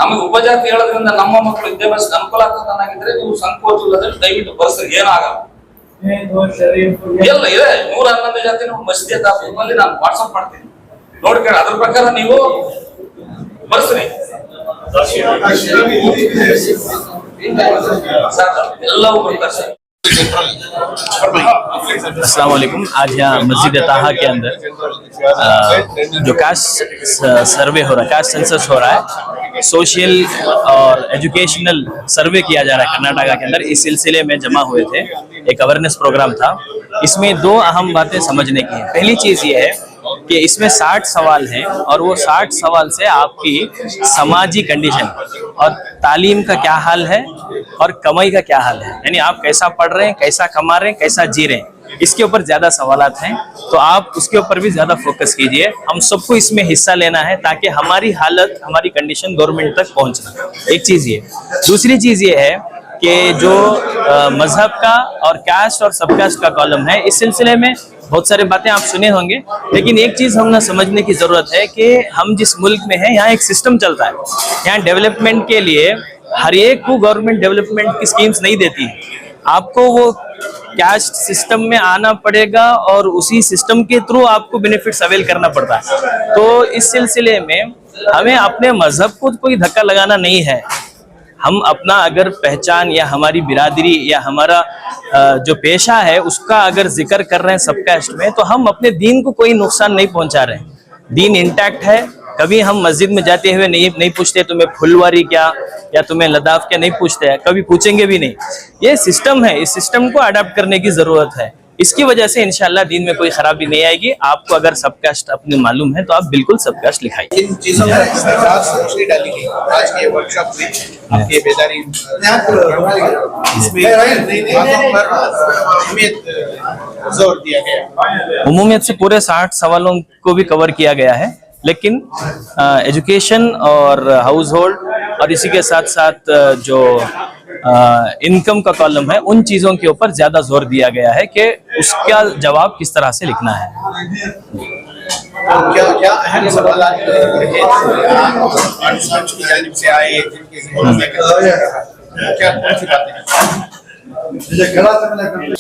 ನಮಗೆ ಉಪಜಾತಿ ಹೇಳೋದ್ರಿಂದ ನಮ್ಮ ಮಕ್ಕಳು ವಿದ್ಯಾಭ್ಯಾಸಕ್ಕೆ ಅನುಕೂಲ ಆಗ್ತದನ್ನಾಗಿದ್ರೆ ನೀವು ಸಂಕೋಚ ಇಲ್ಲದ್ರೆ ದಯವಿಟ್ಟು ಬರ್ಸ್ರಿ, ಏನಾಗಲ್ಲ. ಎಲ್ಲ ಇದೆ 111 ಜಾತಿ ಮಸೀದಿ ದಾಖಲೆಯಲ್ಲಿ ನಾನು ವಾಟ್ಸ್ಆಪ್ ಮಾಡ್ತೀನಿ, ನೋಡ್ಕೊಳ್ಳಿ. ಅದ್ರ ಪ್ರಕಾರ ನೀವು ಬರ್ಸ್ರಿ ಸರ್, ಎಲ್ಲವೂ ಬರ್ತಾರೆ ಸರ್. अस्सलाम वालेकुम। आज यहाँ मस्जिद ताहा के अंदर जो कास्ट सर्वे हो रहा है, कास्ट सेंसस हो रहा है, सोशल और एजुकेशनल सर्वे किया जा रहा है कर्नाटका के अंदर। इस सिलसिले में जमा हुए थे, एक अवेयरनेस प्रोग्राम था। इसमें 2 अहम बातें समझने की है। पहली चीज ये है कि इसमें 60 सवाल हैं और वो 60 सवाल से आपकी समाजी कंडीशन और तालीम का क्या हाल है और कमाई का क्या हाल है, यानी आप कैसा पढ़ रहे हैं, कैसा कमा रहे हैं, कैसा जी रहे हैं, इसके ऊपर ज्यादा सवालात हैं। तो आप उसके ऊपर भी ज्यादा फोकस कीजिए। हम सबको इसमें हिस्सा लेना है ताकि हमारी हालत, हमारी कंडीशन गवर्नमेंट तक पहुंचना। एक चीज ये। दूसरी चीज ये है कि जो मजहब का और कास्ट और सब कास्ट का कॉलम है, इस सिलसिले में बहुत सारी बातें आप सुने होंगे, लेकिन एक चीज हमने समझने की जरूरत है कि हम जिस मुल्क में हैं यहाँ एक सिस्टम चलता है। यहाँ डेवलपमेंट के लिए हर एक को गवर्नमेंट डेवलपमेंट की स्कीम्स नहीं देती है। आपको वो कास्ट सिस्टम में आना पड़ेगा और उसी सिस्टम के थ्रू आपको बेनिफिट्स अवेल करना पड़ता है। तो इस सिलसिले में हमें अपने मजहब को कोई धक्का लगाना नहीं है। हम अपना अगर पहचान या हमारी बिरादरी या हमारा जो पेशा है उसका अगर जिक्र कर रहे हैं सब कास्ट में, तो हम अपने दीन को कोई नुकसान नहीं पहुंचा रहे हैं। दीन इंटैक्ट है। कभी हम मस्जिद में जाते हुए नहीं पूछते तुम्हें फुलवारी क्या या तुम्हें लदाफ क्या, नहीं पूछते हैं, कभी पूछेंगे भी नहीं। ये सिस्टम है, इस सिस्टम को अडॉप्ट करने की जरूरत है। इसकी वजह से इंशाल्लाह दीन में कोई खराबी नहीं आएगी। आपको अगर सब कास्ट अपने मालूम है तो आप बिल्कुल सब कास्ट लिखाइए। इन चीजों में रोशनी डाली गई आज के वर्कशॉप में, आपकी बेदारी इसमें बातों पर अहमियत जोर दिया गया। उमूमियत से पूरे 60 सवालों को भी कवर किया गया है, लेकिन एजुकेशन और हाउस होल्ड और इसी के साथ साथ जो इनकम का कॉलम है, उन चीजों के ऊपर ज्यादा जोर दिया गया है कि उसका जवाब किस तरह से लिखना है। क्या क्या अहम सवाल पार्टिसिपेंट्स की जानिब से आए, क्या कौन सी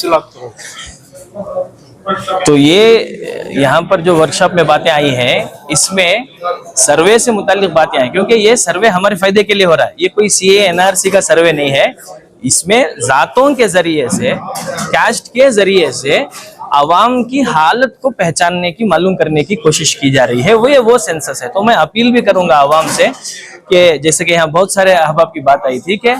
बातें? तो ये यहाँ पर जो वर्कशॉप में बातें आई हैं, इसमें सर्वे से मुतालिक बातें आई, क्योंकि ये सर्वे हमारे फायदे के लिए हो रहा है। ये कोई CA NRC का सर्वे नहीं है। इसमें जातों के जरिए से, कास्ट के जरिए से आवाम की हालत को पहचानने की, मालूम करने की कोशिश की जा रही है। वो सेंसस है। तो मैं अपील भी करूंगा आवाम से कि जैसे कि यहाँ बहुत सारे अहबाब की बात आई थी कि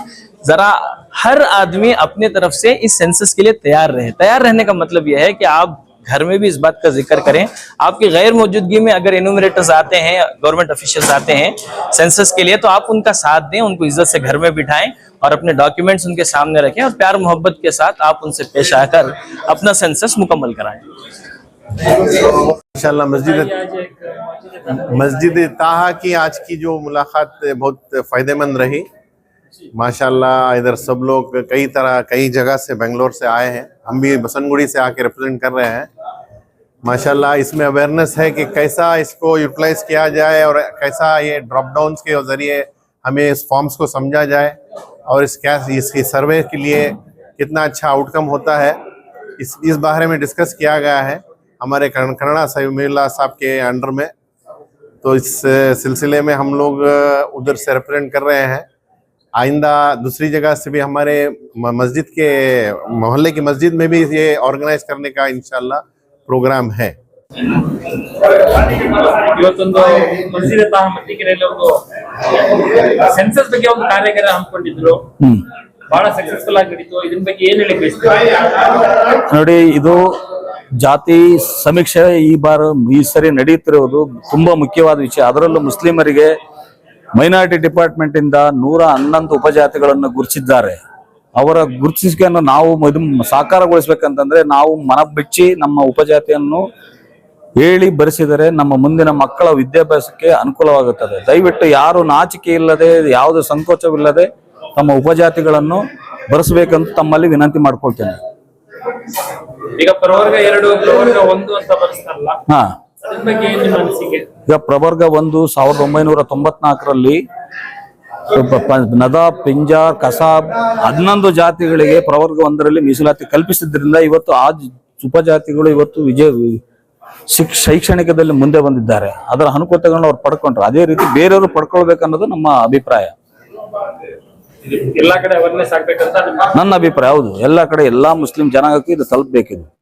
जरा हर आदमी अपने तरफ से इस सेंसस के लिए तैयार रहे। तैयार रहने का मतलब यह है कि आप घर में भी इस बात का जिक्र करें। आपकी गैर मौजूदगी में अगर एनुमरेटर्स आते हैं, गवर्नमेंट ऑफिशियल्स आते हैं सेंसस के लिए, तो आप उनका साथ दें, उनको इज्जत से घर में बिठाएं और अपने डॉक्यूमेंट्स उनके सामने रखें और प्यार मोहब्बत के साथ आप उनसे पेश आकर अपना सेंसस मुकम्मल कराएं। इंशाल्लाह मस्जिद ताहा की आज की जो मुलाकात बहुत फायदेमंद रही। माशाल्लाह इधर सब लोग कई जगह से, बेंगलोर से आए हैं। हम भी बसनगुड़ी से आके रिप्रेजेंट कर रहे हैं। माशाल्लाह इसमें अवेयरनेस है कि कैसा इसको यूटिलाइज किया जाए और कैसा ये ड्रॉप डाउन्स के जरिए हमें इस फॉर्म्स को समझा जाए और इसकी सर्वे के लिए कितना अच्छा आउटकम होता है, इस बारे में डिस्कस किया गया है हमारे कन्नड़ा समीउल्लाह साहब के अंडर में। तो इस सिलसिले में हम लोग उधर से रिप्रेजेंट कर रहे हैं। आइंदा दूसरी जगह से भी हमारे मस्जिद के मोहल्ले की मस्जिद में भी ये ऑर्गेनाइज करने का इंशाल्लाह प्रोग्राम है। ಇವತ್ತೊಂದು ಮಸ್ಜಿದ್ ತಾಹ ಮತ್ತಿಕೆರೆಯಲ್ಲಿ ಒಂದು ಸೆನ್ಸಸ್ ಬಗ್ಗೆ ಒಂದು ಕಾರ್ಯಾಗಾರ ಹಮ್ಮಿಕೊಂಡಿದ್ರು, ಬಹಳ ಸಕ್ಸಸ್ಫುಲ್ ಆಗಿ ನಡೀತು. ಇದರ ಬಗ್ಗೆ ಏನ್ ಹೇಳಿ ಬಯಸ್ತೀರಿ? ನೋಡಿ, ಇದು ಜಾತಿ ಸಮೀಕ್ಷೆ ಈ ಸರಿ ನಡೆಯುತ್ತಿರುವುದು ತುಂಬಾ ಮುಖ್ಯವಾದ ವಿಷಯ. ಅದರಲ್ಲೂ ಮುಸ್ಲಿಮರಿಗೆ ಮೈನಾರಿಟಿ ಡಿಪಾರ್ಟ್ಮೆಂಟ್ ಇಂದ 111 ಉಪಜಾತಿಗಳನ್ನು ಗುರುತಿಸಿದ್ದಾರೆ. ಅವರ ಗುರುತಿಸಿಕೆಯನ್ನು ನಾವು ಸಾಕಾರಗೊಳಿಸಬೇಕಂತಂದ್ರೆ ನಾವು ಮನ ಬಿಚ್ಚಿ ನಮ್ಮ ಉಪಜಾತಿಯನ್ನು ಹೇಳಿ ಬರೆಸಿದರೆ ನಮ್ಮ ಮುಂದಿನ ಮಕ್ಕಳ ವಿದ್ಯಾಭ್ಯಾಸಕ್ಕೆ ಅನುಕೂಲವಾಗುತ್ತದೆ. ದಯವಿಟ್ಟು ಯಾರು ನಾಚಿಕೆ ಇಲ್ಲದೆ, ಯಾವುದೇ ಸಂಕೋಚವಿಲ್ಲದೆ ತಮ್ಮ ಉಪಜಾತಿಗಳನ್ನು ಬರೆಸಬೇಕಂತ ತಮ್ಮಲ್ಲಿ ವಿನಂತಿ ಮಾಡ್ಕೊಳ್ತೇನೆ. ಈಗ ಪ್ರವರ್ಗ 2 ಪ್ರವರ್ಗ 1 ಅಂತ ಬರ್ತಾರಲ್ಲ, ಹಾ, ಅದ್ರ ಬಗ್ಗೆ ಏನ್ ನಿಮ್ಮ ಅನಿಸಿಕೆ? ಈಗ ಪ್ರವರ್ಗ 1 1994ರಲ್ಲಿ ನದ, ಪಿಂಜಾರ್, ಕಸಾಬ್ 11 ಜಾತಿಗಳಿಗೆ ಪ್ರವರ್ಗ 1ರಲ್ಲಿ ಮೀಸಲಾತಿ ಕಲ್ಪಿಸಿದ್ರಿಂದ ಇವತ್ತು ಆ ಉಪಜಾತಿಗಳು ಇವತ್ತು ಶೈಕ್ಷಣಿಕದಲ್ಲಿ ಮುಂದೆ ಬಂದಿದ್ದಾರೆ. ಅದರ ಅನುಕೂಲತೆಗಳನ್ನ ಅವ್ರು ಪಡ್ಕೊಂಡ್ರು. ಅದೇ ರೀತಿ ಬೇರೆಯವರು ಪಡ್ಕೊಳ್ಬೇಕನ್ನೋದು ನಮ್ಮ ಅಭಿಪ್ರಾಯ. ಎಲ್ಲಾ ಕಡೆ ಅವೇರ್ನೆಸ್ ಆಗ್ಬೇಕಂತ ನನ್ನ ಅಭಿಪ್ರಾಯ. ಹೌದು, ಎಲ್ಲಾ ಕಡೆ ಎಲ್ಲಾ ಮುಸ್ಲಿಂ ಜನಾಂಗಕ್ಕೂ ಇದು ತಲುಪಬೇಕಿದೆ.